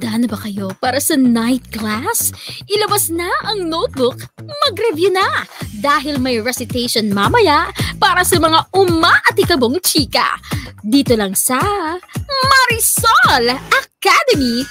Handa na ba kayo para sa night class? Ilabas na ang notebook, mag-review na dahil may recitation mamaya para sa mga umaatikabong chika. Dito lang sa Marisol Academy.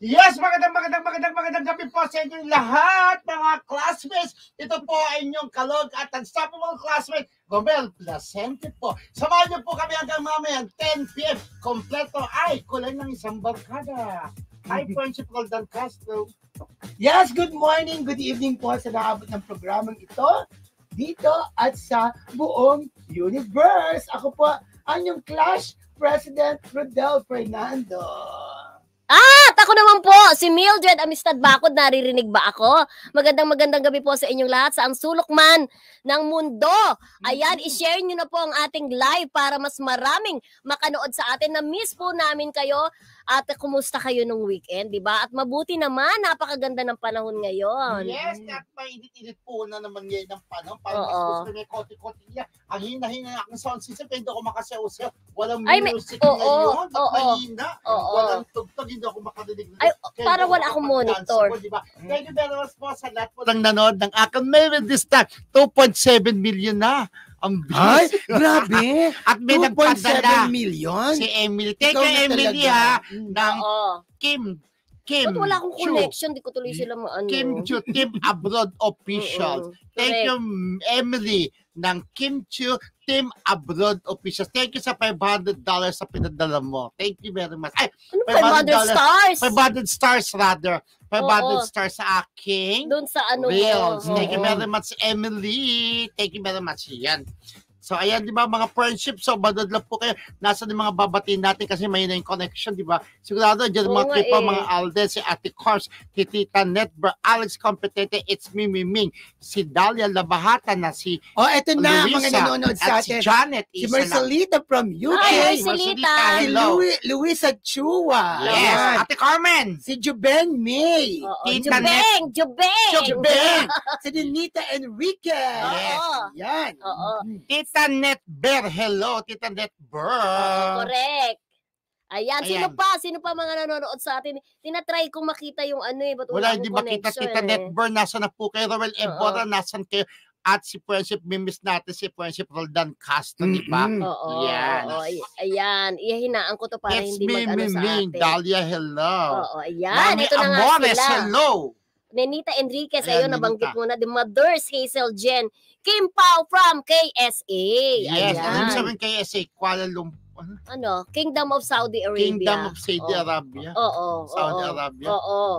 Yes, magandang gabi po sa inyong lahat, mga classmates. Ito po ay inyong kalog at unstoppable classmate, Gomel Placente po. Samahan niyo po kami hanggang mamaya, 10 p.m. Kompleto ay kulang ng isang barkada. Hi, Friendship Roldan Castro. Yes, good morning, good evening po sa naabot ng programang ito, dito at sa buong universe. Ako po ang inyong Clash President, Rodel Fernando. At ako naman po, si Mildred Amistad Bacod, naririnig ba ako? Magandang gabi po sa inyong lahat sa ang sulok man ng mundo. Ayan, i-share nyo na po ang ating live para mas maraming makanood sa atin. Na-miss po namin kayo at kumusta kayo nung weekend, di ba? At mabuti naman, napakaganda ng panahon ngayon. Yes, at mainit-init po na naman ngayon ng panahon. Parang mas gusto may koti-koti niya. Ang hina-hina ng sound system, kaya hindi ako makasayaw-sayaw. Walang music ngayon, mahina. Walang tugtog, hindi ako makadinig. Ay, para wala akong monitor. Diba? Thank you very much po sa lahat po ng nanood ng aking Mayroon this time. 2.7 million na. Ang Ay, grabe. At may 2.7 million? Si Emily. Thank you, Emily, ha. Ng Kim. Ba't wala akong connection? Di ko tuloy sila maano. Kim Chu, Team Abroad Officials. Thank you, Emily, ng Kim Chu, Team Abroad Officials. Thank you sa $500 sa pinadala mo. Thank you very much. Ay, ano 500 stars? 500 stars rather. 500 stars sa aking doon sa ano Reels. Thank you very much, Emily. Thank you very much. Yan. So, ayan, di ba, mga friendship. So, badod lang po kayo. Nasa yung mga babatiin natin kasi may na yung connection, di ba? Sigurado, dyan mga klipa, mga Alden, si Ate Cars, si Tita Netbra, Alex Competente, it's Ming, si Dalia Labahata na si eto na, Luisa, mga nanonood sa atin. Si Janet. Si Marcelita from UK. Hi, Marcelita. Si Luisa Chua. Yes. Ayan. Ate Carmen. Si Juben May. Tita Jubeng. Si Denita Enriquez. Yes. Yan. Tita Netber. Hello, Tita Netber. Correct. Ayan. Sino pa mga nanonood sa atin? Tinatry kong makita yung ano eh. Wala, hindi makita. Tita Netber, nasa na po kayo? Roel Ebora, nasan kayo? At si Friendship, mimiss natin si Friendship Roldan Castro, di ba? Yan. Ayan. Ihinaan ko to para hindi mag-ano sa atin. Dalia, hello. Ayan. Mami ito na nga Amores, sila. hello. Nenita Enriquez, ayun, nabanggit mo na. The Mothers, Hazel Jen. Kim Pao from KSA. Yes, ayan. ano sabihin KSA? Kuala Lumpur. Ano? Kingdom of Saudi Arabia. Kingdom of Saudi Arabia. Saudi Arabia.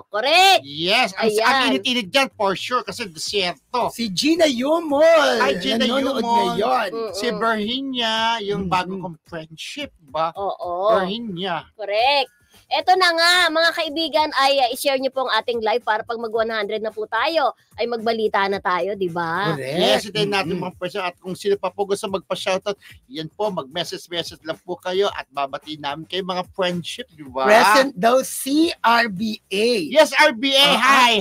Correct. Yes, ang init-init dyan for sure kasi desierto. Si Gina Yumol. Ay, Gina Yumol. Ngayon. Si Virginia, yung bagong kong friendship ba? Virginia. Correct. Eto na nga, mga kaibigan, ay i-share nyo po ang ating live para pag mag 100 na po tayo, ay magbalita na tayo, di ba? Yes, itayin natin mga person at kung sino pa po gusto magpa-shoutout, yan po, mag-message lang po kayo at babatiin namin kayo mga friendship, di ba? Present daw si RBA. Yes, RBA,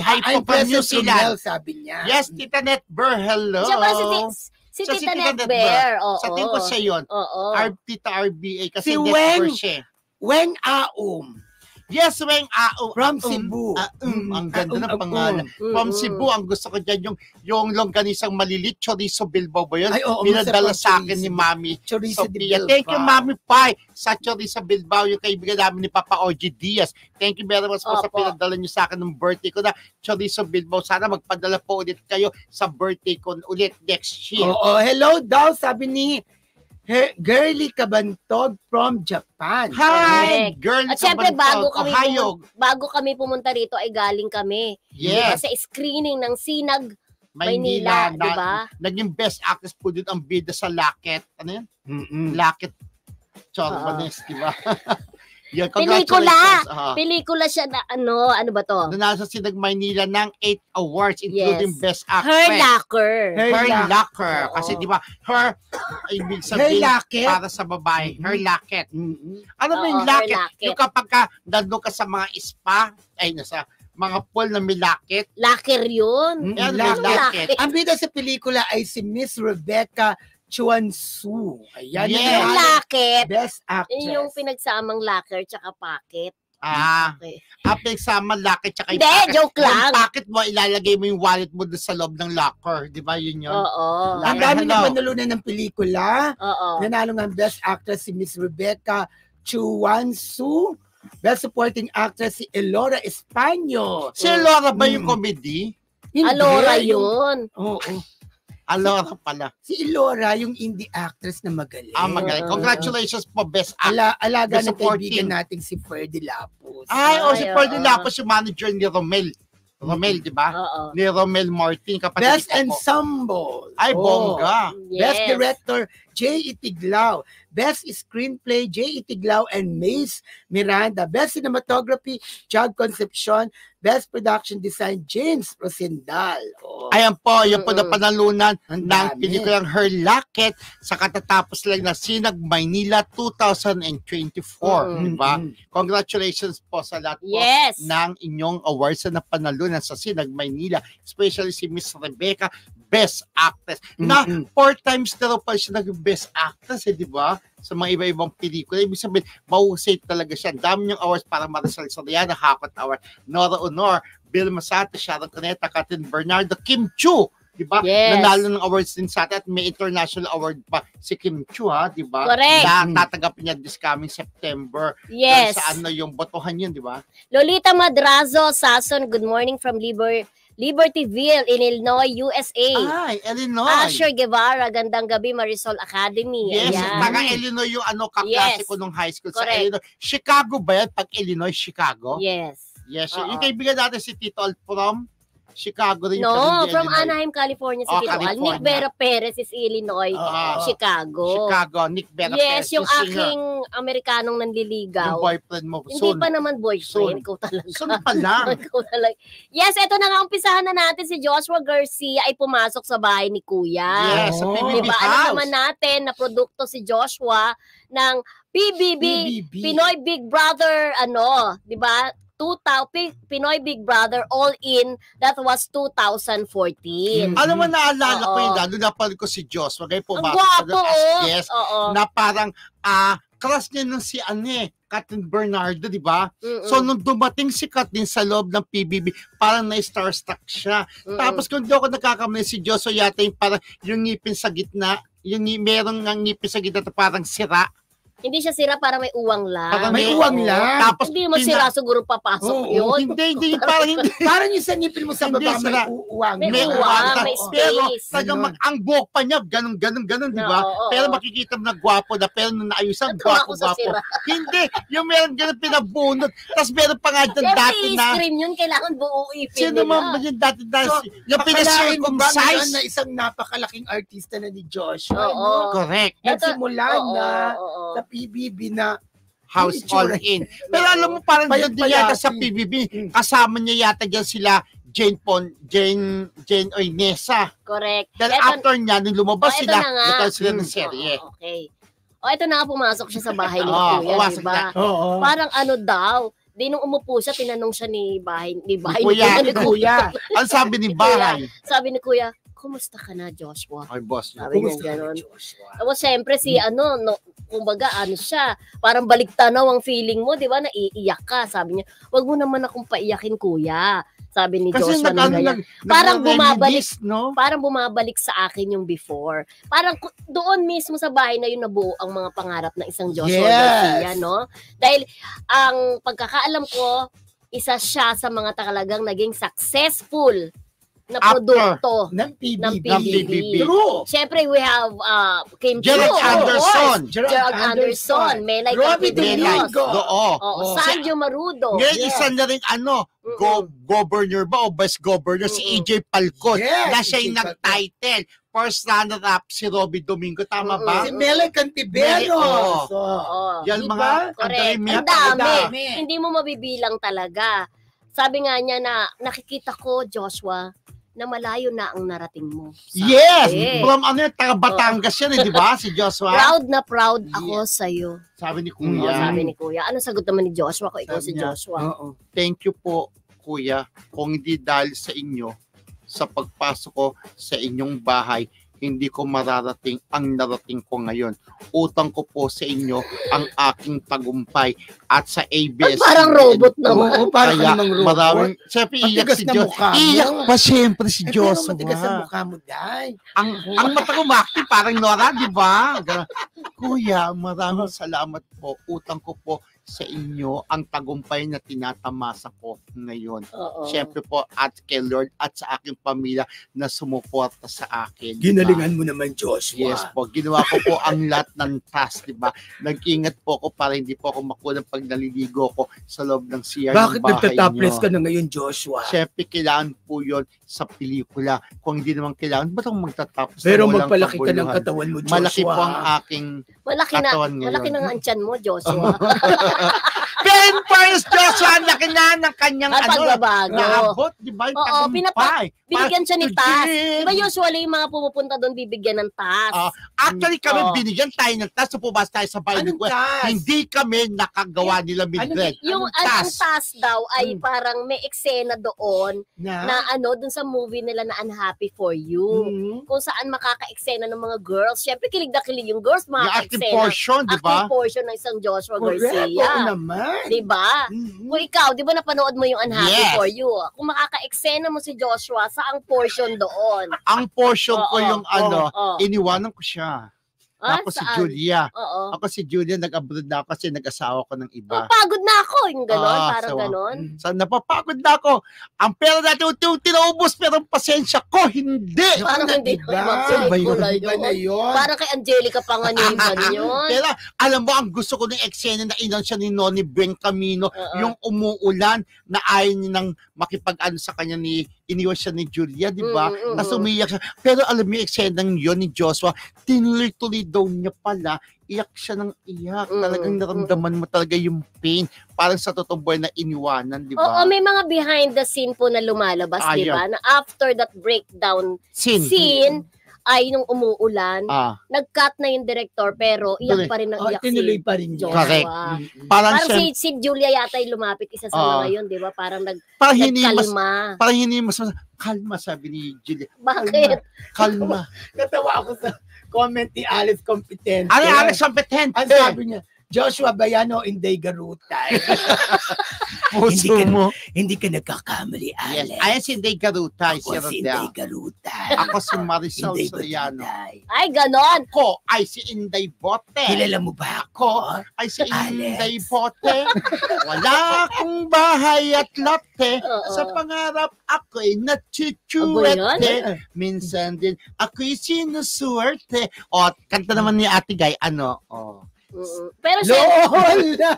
hi po from New Zealand. Sabi niya. Yes, Tita Netber, hello. Siya ba si Tita Netber? Sa tingin ko siya yun. Tita RBA kasi Si Netber siya. Weng Aum. Yes, Weng Aum. From Cebu. Ang ganda ng pangalan. From Cebu, ang gusto ko dyan yung longganisang malilit, chorizo Bilbao ba yun? Ay, oo. Pinadala sa akin ni Mami Chorizo Sophia. Bilbao. Thank you, Mami Pai, sa chorizo Bilbao, yung kaibigan namin ni Papa Oji Diaz. Thank you very much po sa pinadala niyo sa akin ng birthday ko na chorizo Bilbao. Sana magpadala po ulit kayo sa birthday ko ulit next year. Hello daw, sabi ni Girly Kabantog from Japan. Hi, Girly At syempre, Kabantog. bago kami pumunta rito ay galing kami. Yes. Sa screening ng Sinag Maynila, di ba? Naging best actress po din ang bida sa Laket. Ano yan? Laket Chorbanes, di ba? Yeah, Pelikula. congratulations. Pelikula siya na ano ba to? Nasa Sinag Maynila ng 8 awards, including Yes. Best Actress. Her Locker. Her Locker. Oo. Kasi di ba, her, ibig Her sabihin, Locket. para sa babae, her locket. Ano ba yung Oo, her locket? locket. Yung kapag ka, nandun ka sa mga spa, nasa mga pool na may locket. Locker yun. Yan, Locket. may locket. Ang bida sa pelikula ay si Miss Rebecca Chuansu. Ayan. Yes. Yung Yung locket, Best Actress. yung pinagsamang locker tsaka pocket. Okay. Pinagsama locket tsaka Hindi, joke lang. Yung pocket mo, ilalagay mo yung wallet mo doon sa loob ng locker. Di ba yun yun? Oo. Ang dami na panulunan ng pelikula. Oo. Nanalo ng Best Actress si Miss Rebecca Chuansu. Best Supporting Actress si Elora Españo. Si Laura ba yung comedy? Hindi, Alora yung- yun. Oo. Laura pala. Si Elora, yung indie actress na magaling. Magaling. Congratulations po, Best Actress. Alaga Best ng kaibigan Supporting. natin si Ferdy Lapus. Si Ay, Ferdy oo. Lapus, yung manager ni Romel. Romel, di ba? Oo. Ni Romel Martin, kapatid Best ko po. Ensemble. Ay, Oh. bongga. Best Yes. Director, J. Itiglao. Best Screenplay, J. Itiglao and Mace Miranda. Best Cinematography, Jog Concepcion. Best Production Design, James Rosendal. Oh. Ayan po, yung po na panalunan Ang ng dami. pelikulang Her Locket sa katatapos lang na Sinag Maynila 2024. Di ba? Congratulations po sa lahat po Yes. ng inyong awards na napanalunan sa Sinag Maynila. Especially si Miss Rebecca, Best Actress. Na 4 times na raw pa siya naging Best Actress, di ba? Sa mga iba-ibang pelikula. Ibig sabihin, mahusay talaga siya. Dami niyang awards para Maricel Soriano, Hakot Award, Nora Honor, Bill Masate, Sharon Cuneta, Catherine Bernardo, Kim Chiu. Di ba? Yes. Nanalo ng awards din sa atin at may international award pa si Kim Chiu, di ba? Correct. Na tatanggapin niya this coming September. Yes. Sa yung botohan yun, di ba? Lolita Madrazo Sason, good morning from Libertyville, in Illinois, USA. Ay, Illinois. Asher Guevara, gandang gabi, Marisol Academy. Yes, Ayan. taga Illinois yung kaklase Yes. ko nung high school sa Correct. Illinois. Chicago ba yan? Pag Illinois, Chicago? Yes. Yes. Oo. Yung kaibigan natin si Tito Al from Chicago rin. No, hindi from Illinois. Anaheim, California si Oh, Tito Al. California. Nick Vera Perez is Illinois, Chicago. Chicago, Nick Vera Yes, Perez, yung singer. aking Amerikanong nanliligaw. Yung boyfriend mo. Hindi Soon. pa naman boyfriend, Soon. ikaw talaga. Soon pa lang. Ikaw talaga. Yes, eto na nga, umpisahan na natin si Joshua Garcia ay pumasok sa bahay ni Kuya. Yes, sa Oh. PBB Diba, House. alam naman natin na produkto si Joshua ng PBB, Pinoy Big Brother, di ba? Pinoy Big Brother All In, that was 2014. Alam mo, naalala ko Oo. yun, lalo napanood ko si Joshua. Ngayon Ang pumasok gwapo, siya as oh. guest, Oo. na parang, crush niya nung si Catherine Bernardo, di ba? Mm-mm. So, nung dumating si Catherine sa loob ng PBB, parang na-starstruck siya. Mm-mm. Tapos, kung di ako nagkakamali, si Joshua yata yung parang yung ngipin sa gitna, merong ng ngipin sa gitna na parang sira. Hindi siya sira para may uwang lang. Parang May uwang lang. Tapos, Hindi mo sira siguro papasok Oo, yun. Hindi, parang hindi. Parang yung sa nipil mo sa Hindi baba, sila. may uwang. May May uwang, uwang, may pero space. talagang ang buhok pa niya, ganun, di ba? Oo, Pero oo. makikita mo na gwapo na, pero nung naayusan, Natuwa ako sa gwapo. sira. Hindi, yung meron ganun pinabunot. Tapos meron pa nga dyan Siyempre, dati na, i-scream yun, kailangan buo ipin sino nila. man yung dati na, So, yung Akalain mo ba ngayon pinasircumcise. na isang napakalaking artista na ni Joshua? Oo. no? Correct. Nagsimula Oo, na oo. sa PBB na House Itsura. All In. Pero alam mo, parang Payat doon din yata payati. sa PBB, kasama niya yata dyan sila Jane Oinesa. Correct. Dahil Eto- after niya, nung lumabas ito sila, na nga. nagkaroon sila ng serye. Okay. Ito na nga, pumasok siya sa bahay ni Oo, Kuya, pumasok diba? na. Oo. Parang daw, di nung umupo siya, tinanong siya ni Kuya, ni Kuya. Ang sabi ni Bahay, Sabi ni Kuya, kumusta ka na, Joshua? ay boss, Sabi niya Kumusta ka, gano'n. Joshua? Tapos syempre kumbaga siya, parang baliktanaw ang feeling mo, di ba? Naiiyak ka. Sabi niya, wag mo naman akong paiyakin, Kuya. Sabi ni kasi Joshua na ganyan. Parang Parang bumabalik sa akin yung before. Parang doon mismo sa bahay na yun nabuo ang mga pangarap ng isang Joshua Yes. Garcia, no? Dahil ang pagkakaalam ko, isa siya sa mga talagang naging successful na Actor. produkto Ng PBB. ng PBB. True. Siyempre, we have Kim Gerald Chiu, of Anderson. course. Gerald Anderson. Melay Robbie Capiglios. Domingo. Oo. Sanjo Marudo. Ngayon, Yes. isa na rin governor ba o vice governor, si EJ Falcon, Yes, na siya EJ yung nag-title. first runner-up si Robby Domingo, tama ba? Si Melo Cantivero. Oo. So, Yan diba? mga Correct. Ang dami. Hindi mo mabibilang talaga. Sabi nga niya na nakikita ko, Joshua, na malayo na ang narating mo. Yes! Sabi. From taga Batangas yan, di ba? Si Joshua. Proud na proud ako sa'yo. Sabi ni Oo, Kuya. sabi ni Kuya. Ano sagot naman ni Joshua kung ikaw si Sabi niya, Joshua? Oo. Thank you po, Kuya. Kung hindi dahil sa inyo, sa pagpasok ko sa inyong bahay, hindi ko mararating ang narating ko ngayon. Utang ko po sa inyo ang aking tagumpay at sa ABS. Parang robot naman. Oo, parang Kaya namang robot. maraming, siyempre iyak Matigas si na Diyos. mukha mo. Iyak pa siyempre si Diyos. Pero matigas ang mukha mo, Day. Ang mata ko makti, parang Nora, di ba? Kuya, maraming salamat po. Utang ko po sa inyo ang tagumpay na tinatamasa ko ngayon. Oo. Siyempre po at kay Lord at sa aking pamilya na sumuporta sa akin. Ginalingan mo naman, Joshua. Yes po, ginawa ko po ang lahat ng task, di ba? Nag-ingat po ako para hindi po ako makulang pag naliligo ko sa loob ng CR Bakit ng bahay nagtatopless nyo. ka na ngayon, Joshua? Siyempre, kailangan po yun sa pelikula. Kung hindi naman kailangan, ba't akong magtatapos? Pero na walang magpalaki ka ng kabuluhan? katawan mo, Joshua. Malaki po ang aking Malaki na, katawan ngayon. malaki na nga ang tiyan mo, Joshua. Ben Paris Joshua, ang laki na ng kanyang Ang pagbabago. naabot, di ba? Yung Oo, tagumpay. Binigyan siya ni Tas. Legit. Di ba usually yung mga pumupunta doon bibigyan ng Tas? Actually, kami Oo. binigyan tayo ng task. So, pumas tayo sa bahay. Anong task? Hindi kami nakagawa nila Mildred. Yung ang Tas daw ay parang may eksena doon na doon sa movie nila na Unhappy for You. Kung saan makaka-eksena ng mga girls. Siyempre, kilig na kilig yung girls, Yung acting makaka-eksena. portion, di ba? Acting portion ng isang Joshua Correct, oo Garcia. naman. Di ba? Kung ikaw, di ba napanood mo yung Unhappy Yes. for You? Kung makaka-eksena mo si Joshua, saang portion doon? Ang portion ko Oo, yung iniwanan ko siya. Tapos si saan? Julia. Oo. Ako si Julia, nag-abroad na ako kasi nag-asawa ko ng iba. Pagod na ako, yung gano'n, parang sawa. gano'n. So, napapagod na ako. Ang pera natin tinaubos, pero ang pasensya ko, hindi. Parang hindi Diba? naman Iba pelikula na yun. yun. Parang kay Angelica Panganiban yun. Pero alam mo, ang gusto ko ng eksena na inon siya ni Noni Ben Camino, yung umuulan na ayaw niya nang makipag-ano sa kanya iniwan siya ni Julia, di ba? Nas umiyak siya. Pero alam mo yung eksena yun ni Joshua, tinuloy-tuloy daw niya pala, iyak siya ng iyak. Talagang naramdaman mo talaga yung pain. Parang sa totoong buhay na iniwanan, di ba? Oo, may mga behind the scene po na lumalabas, di ba? Na after that breakdown scene ay nung umuulan, nag-cut na yung director pero iyak pa rin ng iyak tinuloy si pa rin Joshua. Correct. Parang si Julia yata yung lumapit isa sa mga yun, di ba? Parang nagkalma. Parang hinimas. Kalma, sabi ni Julia. Bakit? Kalma. Natawa ako sa comment ni Alex Competente. Ano Alex Competente? Ang sabi niya, Joshua Bayano, Inday Garutay. Puso mo. Hindi ka nagkakamali, Alex. Yes. Ayan si Inday Garutay. Ako si Inday Garutay. Ako si Marisol Inday Soriano. Garutay. Ay, ganon. Ako ay si Inday Bote. Kilala mo ba ako? Ay si Inday Alex. Bote. Wala akong bahay at lote. Sa pangarap ako'y Abo natsuchuwete. Minsan din ako'y sinusuwerte. O, kanta naman ni Ate Guy, Pero siya, Lola!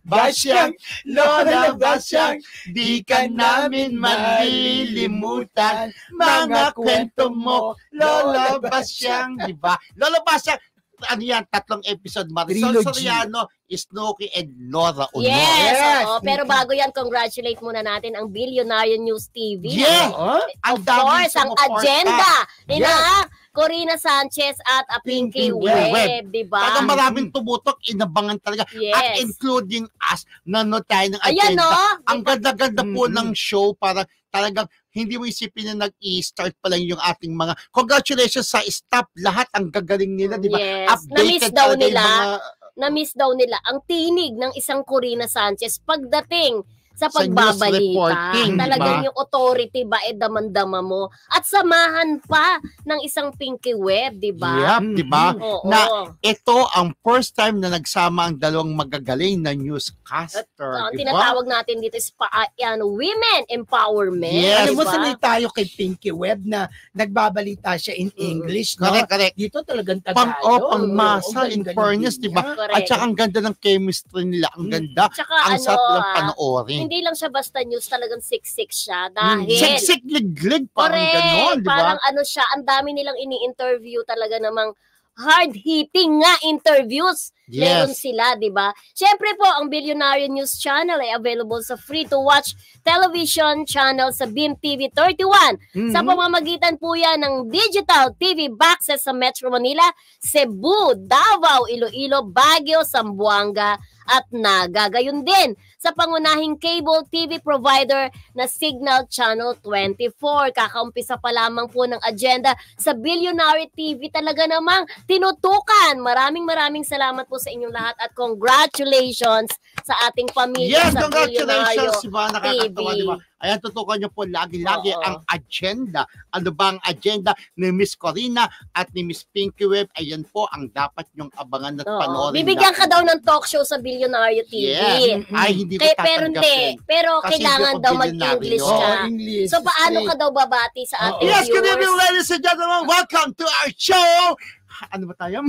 Basyang, Lola Basyang, di ka namin malilimutan. Mga kwento mo, Lola Basyang, di ba? Lola Basyang, ano yan, 3 episode, Marisol Trilogy. Soriano, Snooki, and Nora Honor. yes. Oo, pero bago yan, congratulate muna natin ang Billionaire News TV. Yeah. Of course, ang agenda ni Corina Sanchez at Pinky Web, di ba? Talagang maraming tumutok, inabangan talaga. Yes. At including us, nanood tayo ng Ayan, agenda. no? Ang ganda-ganda po ng show, para talagang hindi mo isipin na nag-i-start pa lang yung ating mga congratulations sa staff, lahat ang gagaling nila, di ba? Yes. Na-miss daw nila. Na-miss daw nila ang tinig ng isang Corina Sanchez pagdating sa pagbabalita. reporting, Talagang diba? yung authority ba, damandama mo. At samahan pa ng isang Pinky Web, di ba? Yep, di ba? Oo. Na ito ang first time na nagsama ang dalawang magagaling na newscaster, Ang di ba? tinatawag natin dito is women empowerment. Yes. Alam mo, diba? sanay tayo kay Pinky Web na nagbabalita siya in English, no? Correct. Dito talagang Tagalog. Pang-masa, in Galing-galing fairness, din di ba? niya. Correct. At saka ang ganda ng chemistry nila, ang ganda, Tsaka ang sarap lang panoorin. hindi lang siya basta news, talagang siksik siya. Dahil, Siksik, liglig, parang ganon, di ba? Parang ano siya, ang dami nilang ini-interview talaga namang hard-hitting nga interviews. Meron sila, di ba? Siyempre po, ang Billionaire News Channel ay available sa free-to-watch television channel sa Beam TV 31. Sa pamamagitan po yan ng digital TV boxes sa Metro Manila, Cebu, Davao, Iloilo, Baguio, Zamboanga, at Naga. Gayon din sa pangunahing cable TV provider na Signal Channel 24. Kakaumpisa pa lamang po ng agenda sa Billionaire TV. Talaga namang tinutukan. Maraming salamat po sa inyong lahat at congratulations sa ating pamilya sa Billionaire diba? Nakakatawa, diba? Ayan, tutukan niyo po lagi-lagi ang agenda. Ano ba ang agenda ni Miss Corina at ni Miss Pinky Web? Ayan po ang dapat niyong abangan at panoorin. Bibigyan ka daw ng talk show sa Billionaire TV. Yes. Ay, hindi ko tatanggapin. Pero kailangan daw mag-English ka. So, paano ka daw babati sa ating viewers? Yes, good evening, ladies and gentlemen. Welcome to our show. Ano ba tayo?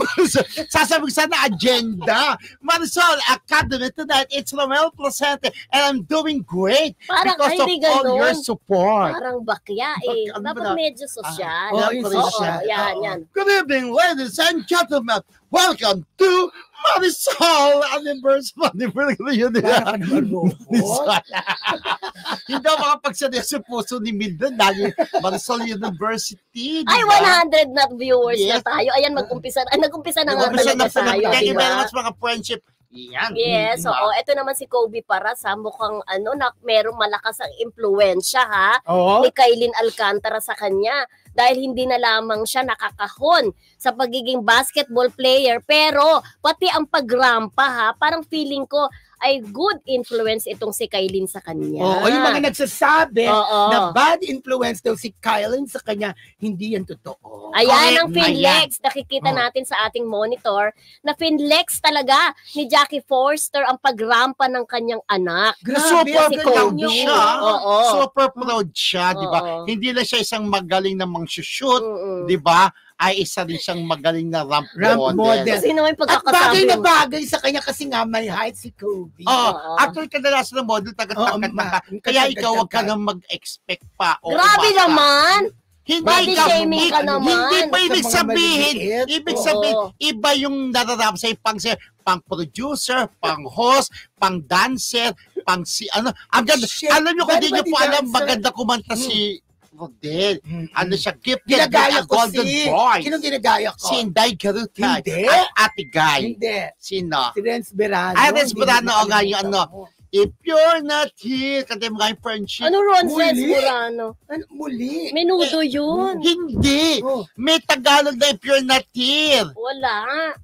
Sasabihin sana agenda. Marisol Academy tonight. It's Romel Placente and I'm doing great parang because of all your support. Parang bakya eh. Dapat medyo sosyal. Yan. Good evening, ladies and gentlemen. Welcome to Marisol University. Hindi ako makapagsadya sa puso ni Milden dahil Marisol University. Ay, 100 na viewers na tayo. Ayan, nag-umpisa na nga talaga tayo. Thank you very much mga friendship. Yan. Yes, oo. Ito naman si Kobe Paras, mukhang merong malakas ang impluwensya ni Kailin Alcantara sa kanya. Dahil hindi na lamang siya nakakahon sa pagiging basketball player, pero pati ang pagrampa parang feeling ko ay good influence itong si Kailin sa kanya. Yung mga nagsasabi na bad influence daw si Kailin sa kanya, hindi yan totoo. Ayan ang Finlex. Nakikita natin sa ating monitor na Finlex talaga ni Jackie Forster ang pagrampa ng kanyang anak. Super si proud Kobe. siya. Super proud siya, di ba? Hindi na siya isang magaling na mang-shoot, di ba? Ay isa rin siyang magaling na ramp model. Kasi naman at bagay na bagay sa kanya kasi nga may height si Kobe. Actually, kadalasan ng model, tagat-tagat ka. Kaya ikaw, wag ka na mag-expect pa. Grabe naman! Hindi pa ibig sabihin, iba yung nararamdaman sa pang producer, pang host, pang dancer, pang ang ganda. Alam nyo, kung di nyo po alam, maganda kumanta si Rodel. Ano siya, gifted ginagaya ko golden boy. Sino ginagaya ko? Si Inday Garuta. Hindi. At Ate Guy. Hindi. Sino? Si Renz Berano. Ay, Renz Berano, o nga yung If you're not here, kasi mga friendship. Ano Renz Berano? Muli. Menudo yun. Hindi. May Tagalog na if you're not here. Wala.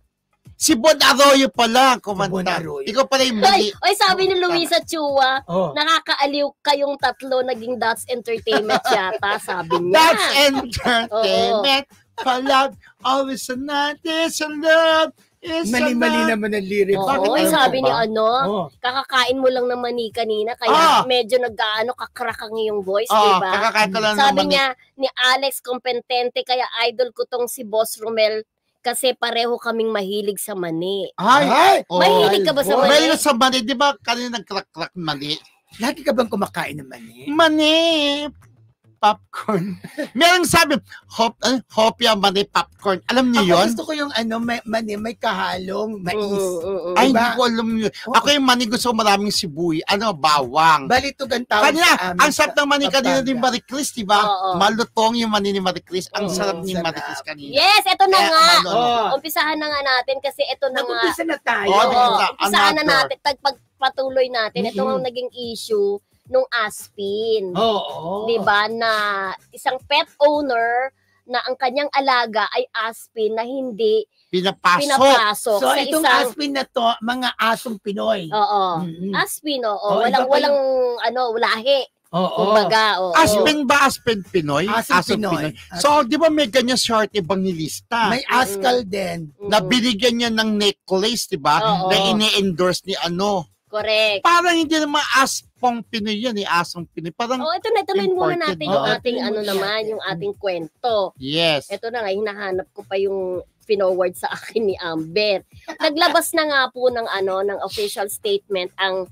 Si Bon Arroyo pala, kumanta. Ikaw pala yung muli. Oy, sabi ni Luisa Chua, nakakaaliw kayong tatlo, naging That's Entertainment yata, sabi niya. That's Entertainment. Palab, always a night is a love. Mali-mali naman ang lyrics. Sabi ni kakakain mo lang ng mani kanina, kaya medyo kakrak ang iyong voice, diba? Kakakain ko lang sabi niya ni Alex Competente, kaya idol ko tong si Boss Romel, kasi pareho kaming mahilig sa mani. Mahilig ka ba sa mani? Mahilig sa mani, di ba kanina nagkrak-krak mani? Lagi ka bang kumakain ng mani? Mani! Popcorn. Merong sabi, hopya, mani, popcorn. Alam niyo yun? Gusto ko yung mani, may kahalong mais. Ay, hindi ko alam yun. Ako yung mani gusto ko maraming sibuy. Bawang. Balitugan tawag kanina, sa amin. ang sarap ng mani kanina ni Marie Chris, di ba? Malutong yung mani ni Marie Chris. Ang sarap ni Marie Chris kanina. Yes, ito na nga. Umpisahan na nga natin kasi ito na nga. Nag-umpisa na tayo. Umpisahan na natin. Pagpatuloy natin. Ito ang naging issue nung Aspin. Diba, na isang pet owner na ang kanyang alaga ay Aspin na hindi pinapasok. So, sa itong Aspin na to, mga asong Pinoy. Aspin, walang lahi. Kumbaga, Aspin ba? Aspin Pinoy? Asong Pinoy. So, di ba may ganyan short evangelista? May Askal din. Na binigyan niya ng necklace, di ba? Na ini-endorse ni Correct. Parang hindi naman aspong Pinoy yan, asong Pinoy. Parang ito na, ituloy muna natin yung ating yung ating kwento. Yes. Ito na nga, hinahanap ko pa yung pinoward sa akin ni Amber. Naglabas na nga po ng ng official statement ang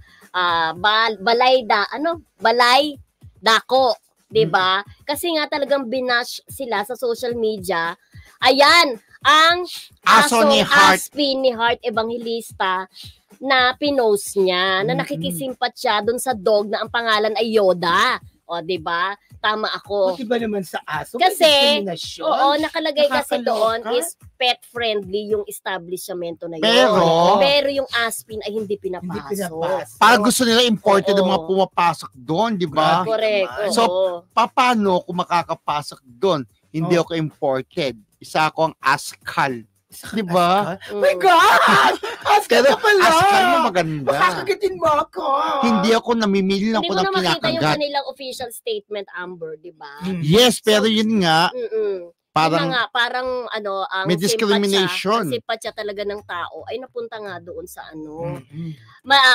Balay Dako, 'di ba? Kasi nga talagang binash sila sa social media. Ayan, ang Aso ni Heart. Aspin ni Heart Evangelista na pinost niya, na nakikisimpat siya doon sa dog na ang pangalan ay Yoda. O, 'di ba? Tama ako. Buti ba naman sa aso? Kasi, discrimination? oo, nakalagay kasi doon Nakakaloka. is pet-friendly yung establishmento na yun. Pero yung Aspin ay hindi Hindi pinapasok. pinapasok. parang gusto nila imported Oo. ang mga pumapasok doon, di ba? Correct. naman. So, oo. Paano kung makakapasok doon? Hindi Oh. ako imported. Isa ako ang askal. Di ba? Oh my God! Ask ka Pero na pala! askal mo maganda. Makakagitin mo ako! Hindi ako namimili lang Hindi ko mo ng na makita yung kinakagat. kanilang official statement, Amber, di ba? Yes, pero yun nga, Parang, parang parang ang may discrimination. simpatya talaga ng tao ay napunta nga doon sa Mm-mm.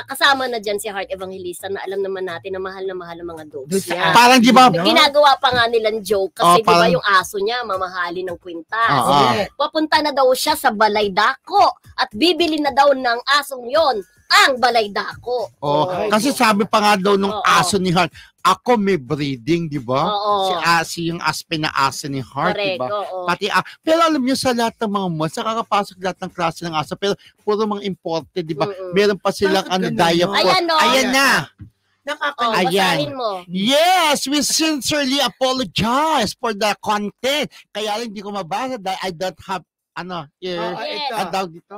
kasama na dyan si Heart Evangelista na alam naman natin na mahal ang mga dogs Doon sa yan. parang di ba, No? Ginagawa pa nga nilang joke kasi Oh, di ba parang- yung aso niya mamahalin ng kwintas. Oo. Correct. Papunta na daw siya sa Balay Dako at bibili na daw ng asong yon ang Balay Dako. oh, Ay, kasi sabi pa nga daw nung Oo. aso ni Hart, ako may breeding, di ba? Oo. Si yung Aspen na aso ni Hart, di Correct, ba? oo. Pati, pero alam niyo sa lahat ng mga malls, nakakapasok lahat ng klase ng aso, pero puro mga imported, di ba? Mm-mm. Meron pa silang Bakit ganun, diaper. no? Ayan, no? Ayan na. Oh, Ayan. basahin mo. Yes, we sincerely apologize for the content. Kaya lang hindi ko mabasa dahil I don't have, ear. Oo, Yes. ito. Ang tawag dito?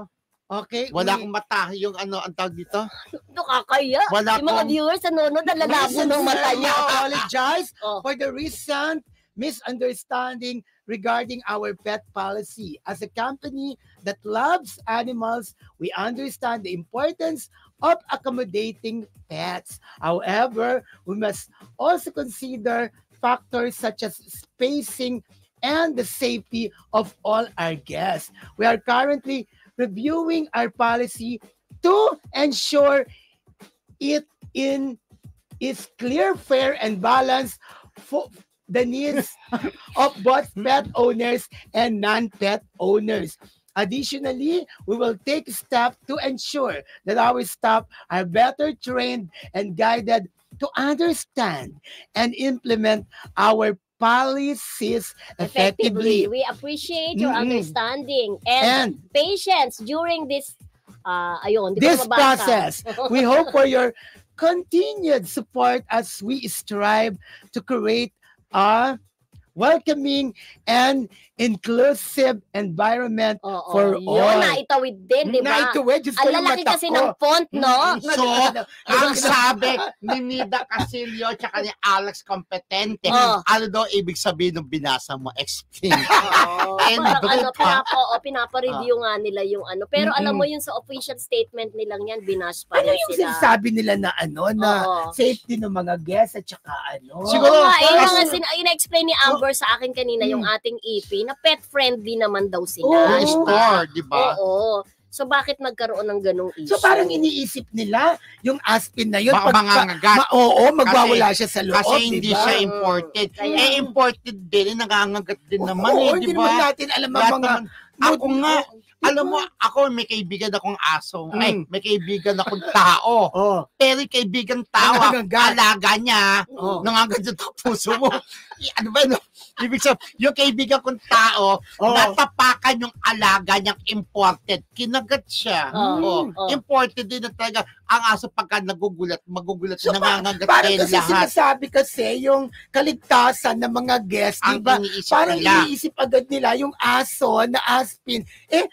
Okay. Wala akong mata. Yung ang tawag dito? Nakakaya. Wala Yung mga akong... viewers nanonood, nalalabo ng mata niya. Apologize Oh. for the recent misunderstanding regarding our pet policy. As a company that loves animals, we understand the importance of accommodating pets. However, we must also consider factors such as spacing and the safety of all our guests. We are currently reviewing our policy to ensure it is clear, fair, and balanced for the needs of both pet owners and non-pet owners. Additionally, we will take steps to ensure that our staff are better trained and guided to understand and implement our policies effectively. We appreciate your Mm-mm. understanding And and patience during this di this ko mabasa. process, we hope for your continued support as we strive to create a welcoming and inclusive environment Oo, for yun, all. naitawid din, di ba? Naituwid, Diyos ko, Ang yung lalaki mata kasi ko. ng font, no? So, ang sabi ni Nida Casilio tsaka ni Alex Competente, Oh. ano daw ibig sabihin ng binasa mo? Explain. Oo, And parang pa. pinapa-review nga nila yung Pero alam mo yun sa official statement nilang yan, binash pa Ano rin yung sila. sinasabi nila na na Oo. safety ng mga guests at saka Siguro, Oo nga, parang- yung mga ina-explain ni Amber sa akin kanina, yung ating EP, na pet-friendly naman daw sila. Oo. Yung di ba? store, di ba? Oo. So, bakit nagkaroon ng ganong issue? So parang iniisip nila yung Aspin na yun. Baka mangangagat. Oo, magwawala siya sa loob, Kasi hindi diba? siya imported. Kaya- imported din, nangangagat din naman, Oo, di hindi naman ba? natin alam ang Lahat mga... naman- ako nga, alam mo, ako may kaibigan akong aso. Ay, may kaibigan akong tao. Oh. Pero yung kaibigan tao, Nangangagat. alaga niya, Oh. nangangagat yung puso mo. Ano ba, no? Ibig sabihin, yung kaibigan kong tao, Oh. natapakan yung alaga niyang imported. Kinagat siya. Oh. Oh. Imported din na talaga. Ang aso pagka magugulat, So, nangangagat Parang din kasi lahat. sinasabi kasi yung kaligtasan ng mga guests, di Ang ba? iniisip Parang nila. iniisip agad nila yung aso na Aspin,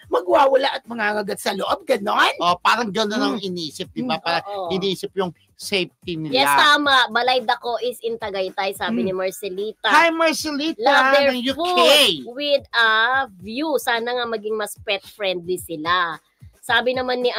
magwawala at mangangagat sa loob, ganon? Oh, parang gano'n ang iniisip, di ba? Parang Oo. iniisip yung safety nila. Yes, tama. Balay Dako is in Tagaytay, sabi ni Marcelita. Hi, Marcelita Love their ng UK. food with a view. Sana nga maging mas pet-friendly sila. Sabi naman ni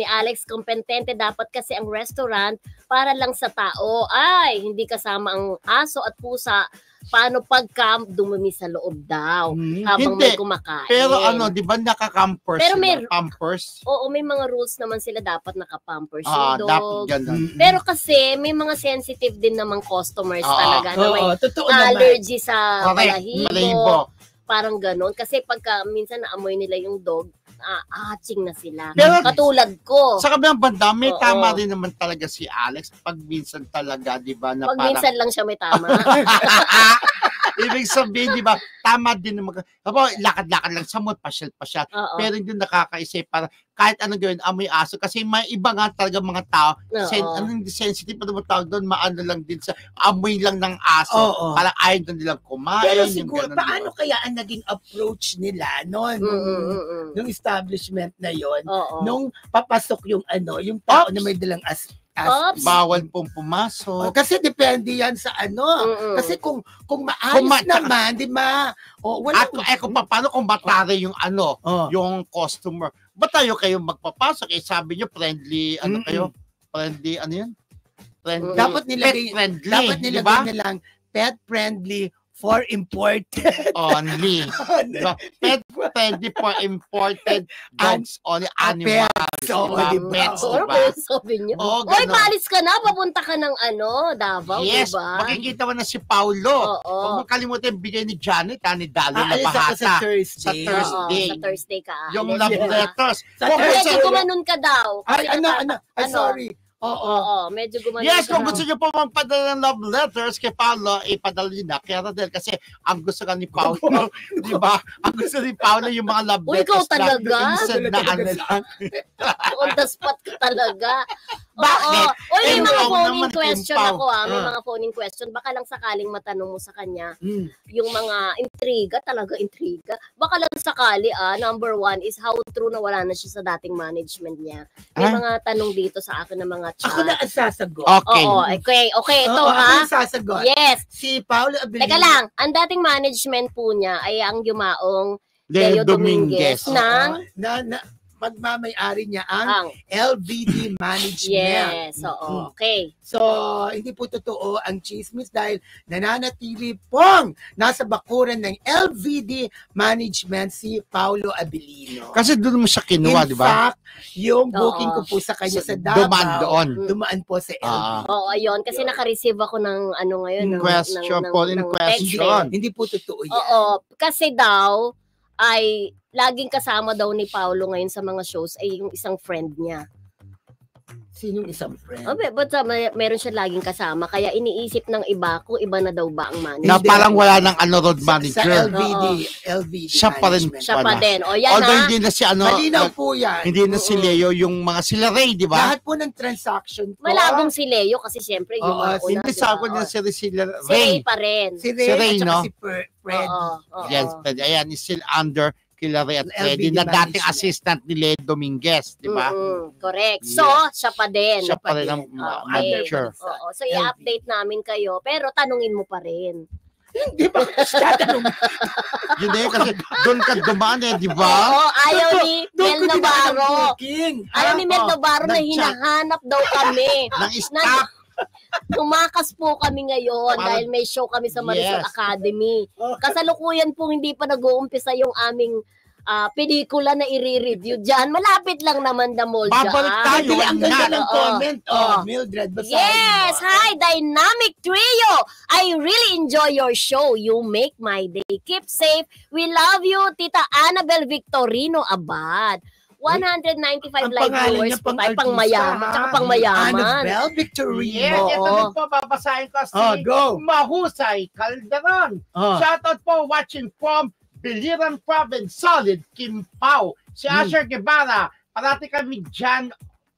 Alex Competente, dapat kasi ang restaurant para lang sa tao. Ay, hindi kasama ang aso at pusa. Paano pagka dumumi sa loob daw habang Hindi. may kumakain? Pero di ba naka-campers Pero sila? may- Pampers? Oo, may mga rules naman sila, dapat naka-pampers Ah, yung dapat dog. gano'n. Pero kasi may mga sensitive din namang customers Oo. talaga na may Oo, totoo naman. allergy sa Correct, balahibo. balahibo. parang ganon. Kasi pagka minsan naamoy nila yung dog, aching na sila. Pero, Katulad ko. sa kabilang banda, may Oo. tama rin naman talaga si Alex pag minsan talaga, di ba, na Pag parang... minsan lang siya may tama. Ibig sabihin, di ba, tama din naman. Lakad-lakad lang sa mood, pasyal-pasyal. Oo. Pero hindi nakakaisip para kahit anong gawin, amoy aso. Kasi may iba nga talaga mga tao, Oo. sensitive pa naman tawag doon, maano lang din sa amoy lang ng aso. Oo. Parang ayaw doon nilang kumain. Pero yung siguro, ganun, paano diba? kaya ang naging approach nila noon? Nung establishment na yon, Oo. nung papasok yung yung tao Oops. na may dalang Oops. Bawal pong pumasok. kasi depende yan sa Mm-mm. Kasi kung maayos naman, di ba? Wala At kung paano kung batare yung yung customer. Ba't tayo kayo magpapasok? Sabi nyo, friendly, kayo? Friendly, yun? Friendly. Dapat nilagay, pet friendly. dapat diba? nilagay nilang pet friendly for imported. Only. Diba? Pet friendly for imported dogs only, animals. Oo, diba? Pets, Ano diba? ba yung sabi niyo? Oo, Oy, ganon. paalis ka na. Papunta ka ng Davao, Yes, diba? makikita mo na si Paulo. Oo. Huwag mong kalimutan bigay ni Janet, ni Dalo na Aalis ako sa bahata. Thursday. Sa Thursday. Oo, sa Thursday ka. Yung aalis, love diba? letters. Sa Kung Thursday. gusto, Medyo gumanon ka daw. Ay, Kasi sorry. Oo. Oo, medyo gumanon yes, ka kung daw. gusto nyo po magpadala ng love letters kay Paolo, ipadala nyo na. Kaya Rodel, kasi ang gusto ka ni Paolo, di ba? Ang gusto ni Paolo yung mga love Uy, ikaw letters na talaga? instant na ano lang. On the spot ka talaga. Bakit? Oy, may mga Impaw phone-in naman, question impaw. ako May mga phone-in question. Baka lang sakaling matanong mo sa kanya yung mga intriga, Baka lang sakali, number 1 is how true na wala na siya sa dating management niya. May mga tanong dito sa akin ng mga chat. Ako na ang sasagot. Okay. Oo, okay, ito Oo, ako ha. ang sasagot. Yes. Si Paolo Abilino. Teka lang, ang dating management po niya ay ang yumaong Leo Leo Dominguez Dominguez. ng na pagmamayari niya ang ang LVD management. Yes, oo. Okay. So, hindi po totoo ang chismis dahil nananatili pong nasa bakuran ng LVD management si Paolo Abilino. Kasi doon mo siya kinuha, In di ba? fact, yung booking Oo. ko po sa kanya sa Davao, Dumaan doon. dumaan po sa LVD. Oo, ayun. Kasi naka-receive ako ng ngayon. ng- Question, ng- phone-in ng question. text Hindi po totoo yan. Oo. Kasi daw, ay laging kasama daw ni Paolo ngayon sa mga shows ay yung isang friend niya. Sinong isang friend? But meron siya laging kasama. Kaya iniisip ng iba kung iba na daw ba ang Na manager. parang wala ng road Sa manager. LVD Siya pa rin. management. Siya pa din. O yan Although ha. hindi na si Malinaw po yan. hindi na si Leo, yung mga sila Ray, di ba? Lahat po ng transaction po. Malabong si Leo kasi siyempre yung Oo, mga una. Hindi diba? sa ako niya si Si sila Ray Ray. pa rin. Si Si Ray, Ray, at no? saka si Fred. Oo. Yes, but ayan, is still under kila Ray at LVD Freddy na dating management. assistant ni Leo Dominguez, di ba? Correct. Yes. So, siya pa din. Siya pa rin ang Okay. manager. Oo. So, i-update namin kayo. Pero tanungin mo pa rin. Di ba? Tatanong. Yun na yun, kasi doon ka dumaan di ba? Oo, ayaw ni Mel Navarro. Ayaw ni Mel Navarro na nag-chat. hinahanap daw kami. Ng staff. Tumakas po kami ngayon Parang- dahil may show kami sa Marisol Yes. Academy. Kasalukuyan po hindi pa nag-uumpisa yung aming pelikula na i-review dyan. Malapit lang naman the mall Babalik dyan. tayo. Hindi, ang ganda ng Oo. comment. Oo. Mildred, basahin Yes! mo. Hi, Dynamic Trio! I really enjoy your show. You make my day. Keep safe. We love you, Tita Annabel Victorino Abad. 195 Ang live pangalan viewers niya po tayo. pang-artista, Pang-mayaman. ha? Tsaka pang-mayaman. Annabelle Victorino. Yes, ito Oo. din po, babasahin ko si Go. Mahusay Calderon. Shoutout po watching from Biliran Province, Solid, Kimpao. Si Asher Guevara, parati kami dyan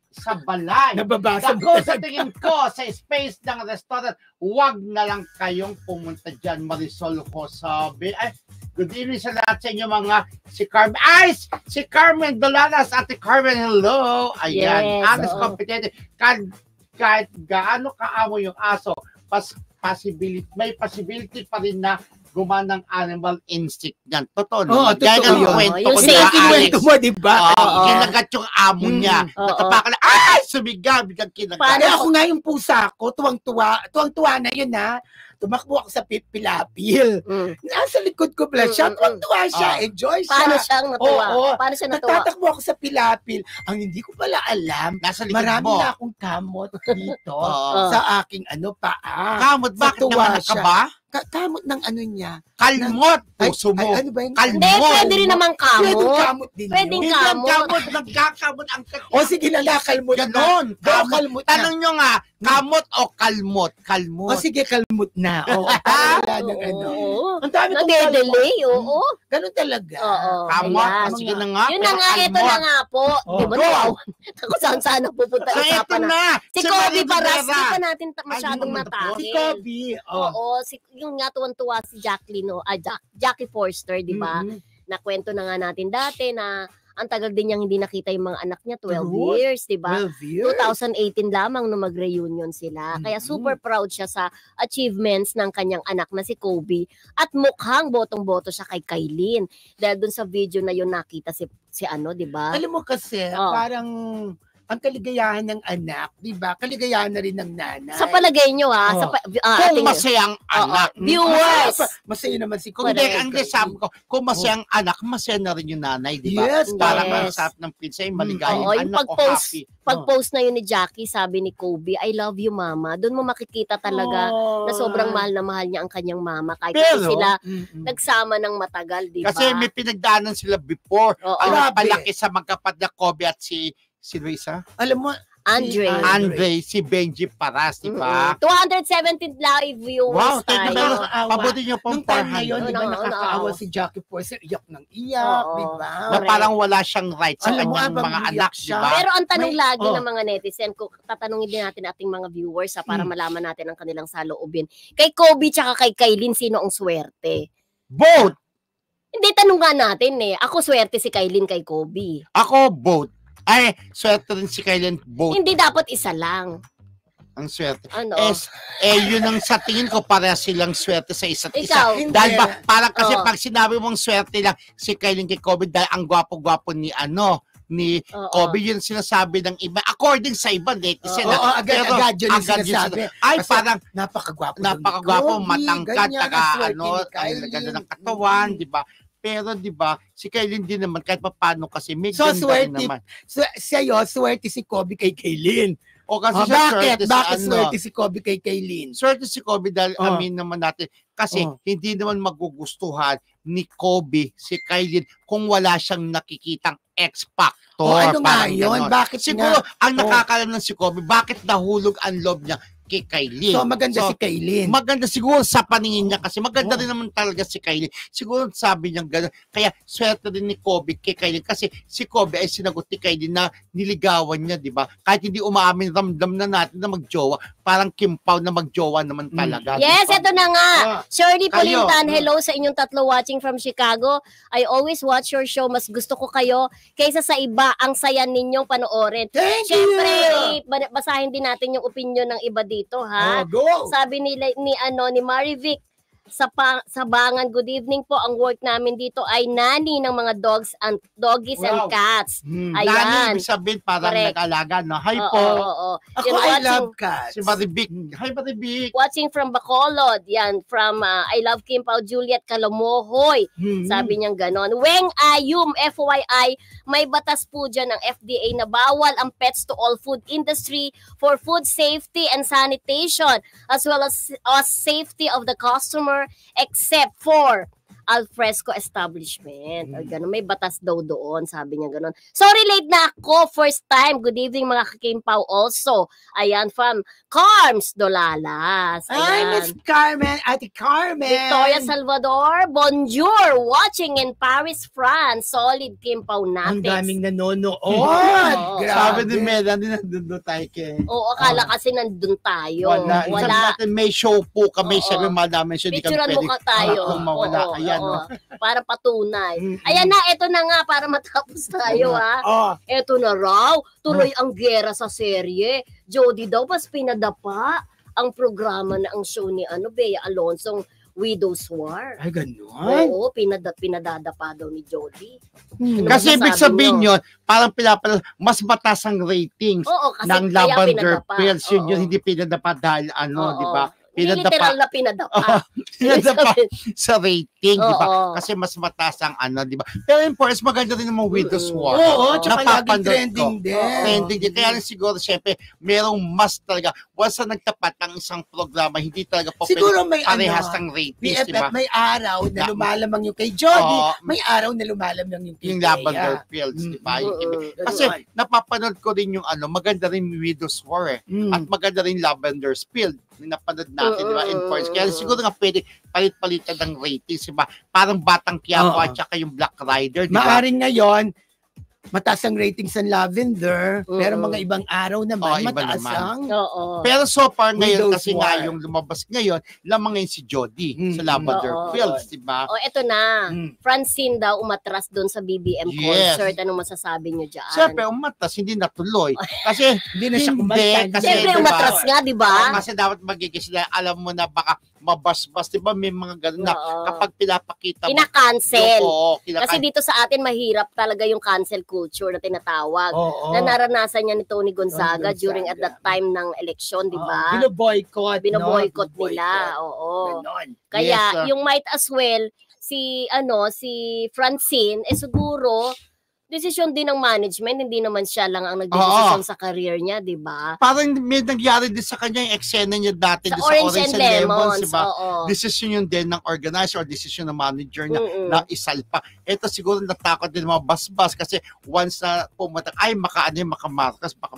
sa balay. Nababasa Ako sa tingin ko, sa space ng restaurant, wag na lang kayong pumunta dyan, Marisol ko sabi. Ay, good evening sa lahat sa inyo mga si Carmen. Ay, si Carmen Dolalas, Ate Carmen, hello. Ayan, Yes, honest, oo. competitive. Kahit gaano kaamo yung aso, may possibility pa rin na gumanang animal instinct yan. Totoo Oo, naman. Kaya totoo nga yun. kwento Yung ko safety na Alex. Kwento mo, di ba? Oo. Kinagat yung amo niya. Oo. Natapakan na, ay! Sumigaw, biglang kinagat. Paano? Kaya ako nga yung pusa ko, tuwang-tuwa na yun ha. tumakbo ako sa pilapil. Nasa likod ko pala siya. Tuwa siya. Enjoy siya. Paano siyang natuwa? Oo. Paano siya natuwa? Nagtatakbo ako sa pilapil. Ang hindi ko pala alam, Nasa likod marami mo. na akong kamot dito Oo. sa aking paa. Kamot, bakit Natuwa naman ka siya. ba? Kamot ng ano niya. Kalmot, puso mo. Ano ba yun? Kalmot. Hindi, pwede rin naman Pwedeng kamot. kamot din Pwedeng yun. Hindi yan kamot. kamot, nagkakamot ang O sige na, kalmot na. Ganon. Kamot. Kalmot na. Tanong nyo nga, kamot o kalmot? Kalmot. O sige, kalmot na. O, wala ng ano. Oo. Ang dami kong Nag-delay, oo. Ganun talaga. Oo. Kamot. Ayan. Sige na nga. Yun na nga, ito kalmot. na nga po. Oh, Di ba go. nawawan? Ako saan sana pupunta So, ito usapan na. na. Si Kobe Marie Paras, Rivera. hindi pa natin masyadong Ay, natakil. Si Kobe. Oo, yung nga tuwan-tuwa si Jacqueline, Jackie Forster, di ba? Nakwento na nga natin dati na ang tagal din niyang hindi nakita yung mga anak niya, 12 True. years, di ba? 12 years. 2018 lamang nung mag-reunion sila. Kaya super proud siya sa achievements ng kanyang anak na si Kobe at mukhang botong-boto siya kay Kailin. Dahil dun sa video na yun nakita si ano, di ba? Alam mo kasi, Oh. parang ang kaligayahan ng anak, di ba? Kaligayahan na rin ng nanay. Sa palagay nyo Oh. sa Kung masayang anak. viewers. Masaya naman si Kung Kobe. hindi, ang sabi ko, kung masayang anak, masaya na rin yung nanay, di ba? Yes, Para yes. masarap ng pizza, yung maligayang Oo, yung anak o pag-post, happy. pag-post na yun ni Jackie, sabi ni Kobe, I love you mama. Doon mo makikita talaga na sobrang mahal na mahal niya ang kanyang mama. Kahit Pero, hindi sila Mm-mm. nagsama ng matagal, di ba? Kasi may pinagdaanan sila before. Oo. Ang Grabe. palaki sa magkapatid na Kobe at si Luisa? Alam mo, Andre. Andre, si Benji Paras, di ba? 217 live viewers Wow, thank you tayo. very much. Pabuti niyo pong nung time na yun, 400. di ba, Oo, nakakaawa oo. si Jackie Forster, iyak ng iyak, Oo. di ba? Na parang wala siyang rights sa Alam mo, kanyang habang mga umiyak anak, di siya. ba? Pero ang tanong May- lagi oh. ng mga netizen, kung tatanungin din natin ating mga viewers para malaman natin ang kanilang saloobin. Kay Kobe tsaka kay Kailin, sino ang swerte? Both. Hindi, tanong nga natin eh. Ako swerte si Kailin kay Kobe. Ako, both. Ay, swerte rin si Kylian, both. Hindi dapat isa lang. Ang swerte. Ano? Yun ang sa tingin ko, para silang swerte sa isa't isa. Ikaw. Hindi. Dahil ba, parang kasi Oo. pag sinabi mong swerte lang si Kylian kay Kobe, dahil ang gwapo-gwapo ni Oo. Kobe, yun sinasabi ng iba. According sa iba, netizen. Oo, agad yun yung agad yun sinasabi. Ay, Kasi parang napakagwapo. napakagwapo, Kobe, matangkad, ganyan, taga, ang swerte ni ang ganda ng Kylie. katawan, di ba? Pero di ba, si Kylie din naman, kahit pa paano kasi, may So, ganda rin swerte. naman. Sa'yo, swerte si Kobe kay Kaylin. O kasi Oh, siya bakit? swerte sa Bakit ano. swerte si Kobe kay Kaylin? Swerte si Kobe dahil Oh. amin naman natin. Kasi Oh. hindi naman magugustuhan ni Kobe si Kylie kung wala siyang nakikitang X-Factor. O ano nga parang yun? ganon. Bakit Siguro, nga? ang nakakalam ng si Kobe, bakit nahulog ang loob niya kay Kylie? So, maganda So, si Kaylin. Maganda siguro sa paningin niya kasi maganda Oh. rin naman talaga si Kylie. Siguro sabi niya gano'n. Kaya swerte din ni Kobe kay Kylie kasi si Kobe ay sinagot ni Kylie na niligawan niya, di ba? Kahit hindi umaamin, ramdam na natin na magjowa. Parang Kim Pao na magjowa naman talaga. Yes, di ba? ito na nga. Ah, Shirley kayo. Pulintan, hello sa inyong tatlo watching from Chicago. I always watch your show. Mas gusto ko kayo kaysa sa iba. Ang saya ninyong panoorin. Thank Siyempre, you! basahin din natin yung opinion ng iba dito, ha? Oh, go! Sabi ni Marivic sa Bangan, good evening po. Ang work namin dito ay nani ng mga doggies and Wow. cats. Hmm. Ayan. Nani, ibig sabihin parang Correct. nag-alaga, no? Hi Oo, po. oo. Ako, Yan, I love cats. Si Maribik. Hi, Maribik. watching from Bacolod. Yan, from I love Kim Pao Juliet Calamohoy. Hmm. Sabi niyang ganon. Weng Ayum, FYI, may batas po dyan ng FDA na bawal ang pets to all food industry for food safety and sanitation as well as safety of the customer except for alfresco establishment. O ganun, may batas daw doon, sabi niya ganon. Sorry, late na ako. First time. Good evening mga kakimpaw also. Ayan, from Carms Dolalas. Ay, Ayan. Miss Carmen, Ate Carmen. Victoria Salvador, bonjour! Watching in Paris, France. Solid Kimpaw Ang Natics. daming nanonood. Oo. Grabe. Sabi ni Melanie, nandun tayo kay... Oo, akala kasi nandun tayo. Wala. Sabi natin, may show po kami. Oo. Sabi, madami siya. Di kami Picturean mo pwede. ka tayo. Kung mawala. Oo, Ayan, oo. no? Para patunay. Mm-mm. Ayan na, eto na nga, para matapos tayo, ha? Oh, Eto na raw, tuloy ang gera sa serye. Jody daw, mas pinadapa ang programa na ang show ni Bea Alonsong Widow's War. ay ganun. Oo, pinadadapa daw ni Jody. Kasi ibig masasabi sabihin nyo? yun, parang mas mataas ang ratings Oo, kasi ng kaya Lavender pinadapa. Pills. Yun Oo. yun, hindi pinadapa dahil Oo. di ba? literal na pinadapa. Pinadapa sa rating, di ba? Oo. Kasi mas mataas ang ano, di ba? Pero in Force, maganda rin naman Widow's War. Oo, tsaka laging Napapanood trending ko. din. Trending din. Kaya siguro, syempre, merong mas talaga. Once na nagtapat ang isang programa, hindi talaga po Siguro may parehas ng ratings, di ba? BFF, may araw na lumalamang yung kay Jody, Oo. may araw na lumalamang yung kay Yung Bea. Lavender Fields, di ba? Kasi napapanood ko rin yung maganda rin Widow's War eh. At maganda rin Lavender's Field. Napanood natin, di ba? In Force. Kaya siguro nga pwede palit-palitan ng ratings, di ba? Parang Batang Quiapo at saka yung Black Rider, di ba? Maaring ngayon, mataas ang ratings ng Lavender, pero mga ibang araw naman, Iba mataas naman. ang... Oo. Pero so far ngayon, Widow's kasi nga War. yung lumabas ngayon, lamang ngayon si Jody sa Lavender Oo. Fields, di ba? O, eto na. Mm. Francine daw umatras doon sa BBM Yes. concert. Anong masasabi nyo dyan? Siyempre, umatas, hindi natuloy. Kasi, Hindi na siya kumanta. kasi, Siyempre, diba, umatras nga, di ba? kasi dapat magiging sila, alam mo na baka mabasbas, di ba? May mga ganun na Oo. kapag pinapakita mo. Kina-cancel. Oo, Kasi dito sa atin, mahirap talaga yung cancel culture na tinatawag. Oo. Na naranasan niya ni Tony Gonzaga Gonzaga. during at that time ng election, di ba? Binoboycott. Binoboycott no? nila. Oo. Ganon. Kaya Yes, yung might as well si Francine siguro desisyon din ng management, hindi naman siya lang ang nagdedesisyon sa career niya, 'di ba? parang may nangyari din sa kanya yung eksena niya dati Sa sa Orange and Lemons, di ba? oo. Decision yun din ng organizer or decision ng manager niya na isalpa. Ito siguro natakot din mga basbas kasi once na pumunta, ay makamarkas, baka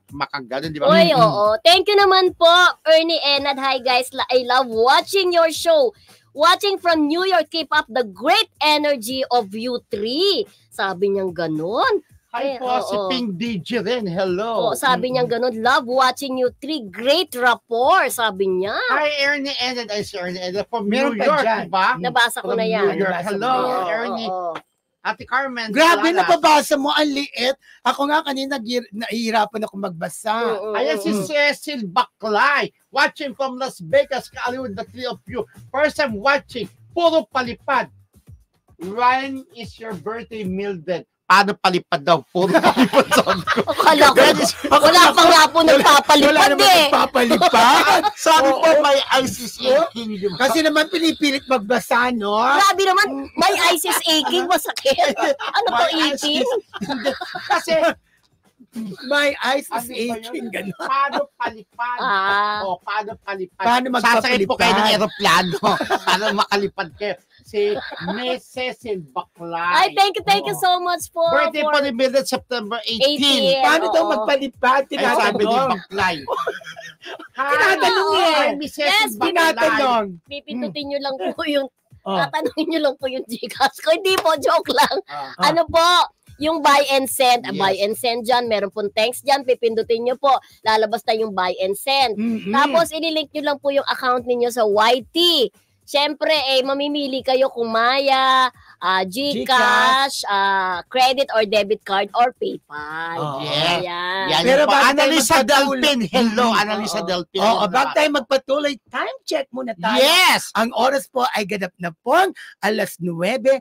makaganon, di ba? Oy, oo. Thank you naman po, Ernie Enad. Hi guys, I love watching your show. Watching from New York, keep up the great energy of you three. Sabi niyang ganun. Hi po, oo. si Pink DJ rin. Hello. Oo, sabi niyang ganun. Love watching you three. Great rapport, sabi niya. Hi, Ernie Enad. Ay, si Ernie Enad from Meron New pa York, dyan. di ba? Nabasa ko From na yan. New York. Nabasa Hello, mo yan. Ernie. Oo. Ate Carmen. Grabe, Salas. napabasa mo, ang liit. Ako nga kanina, nahihirapan ako magbasa. Ayan si Cecil Baclay. Watching from Las Vegas. Kaaliw the three of you. First time watching. Puro palipad. Ryan is your birthday, Mildred. Paano palipad daw? Puro palipad sabi ko. Akala ko, wala pa nga po Wala nagpapalipad naman eh. nagpapalipad. Sabi Oo. po may ICC Kingdom. Kasi naman pinipilit magbasa, no? Grabe naman, may ISIS aching, masakit. Ano to, eating? Kasi My eyes ano is ba yun? aching, gano'n. Paano palipad? Ah. Paano palipad? Paano Sasakay po kayo ng magpapalipad? aeroplano. Paano makalipad kayo? Si Miss Cecil Baclay. Ay, thank you so much po. Birthday for po ni Mildred, September 18. 18. Paano daw Oo. magpalipad? Ay, sabi ni Tinatanong. Baclay. Tinatanong Oo. eh. Hi, Miss Cecil Yes, Baclay. Tinatanong. Pipindutin nyo lang po yung, Oh. tatanungin nyo lang po yung Gcash ko. Hindi po, joke lang. Ah. Ano po, yung buy and send. Yes. Buy and send dyan. Meron pong thanks dyan. Pipindutin nyo po. Lalabas na yung buy and send. Tapos, ililink nyo lang po yung account ninyo sa YT. Siyempre, mamimili kayo kung Maya, Gcash, credit or debit card, or PayPal. Oo. Yeah. Ayan. Yan Pero po. bago tayo Annalisa magpatuloy- Delpin. Hello, Mm. Annalisa Delpin. Oo, bago tayo magpatuloy, time check muna tayo. Yes! Ang oras po ay ganap na pong 9:40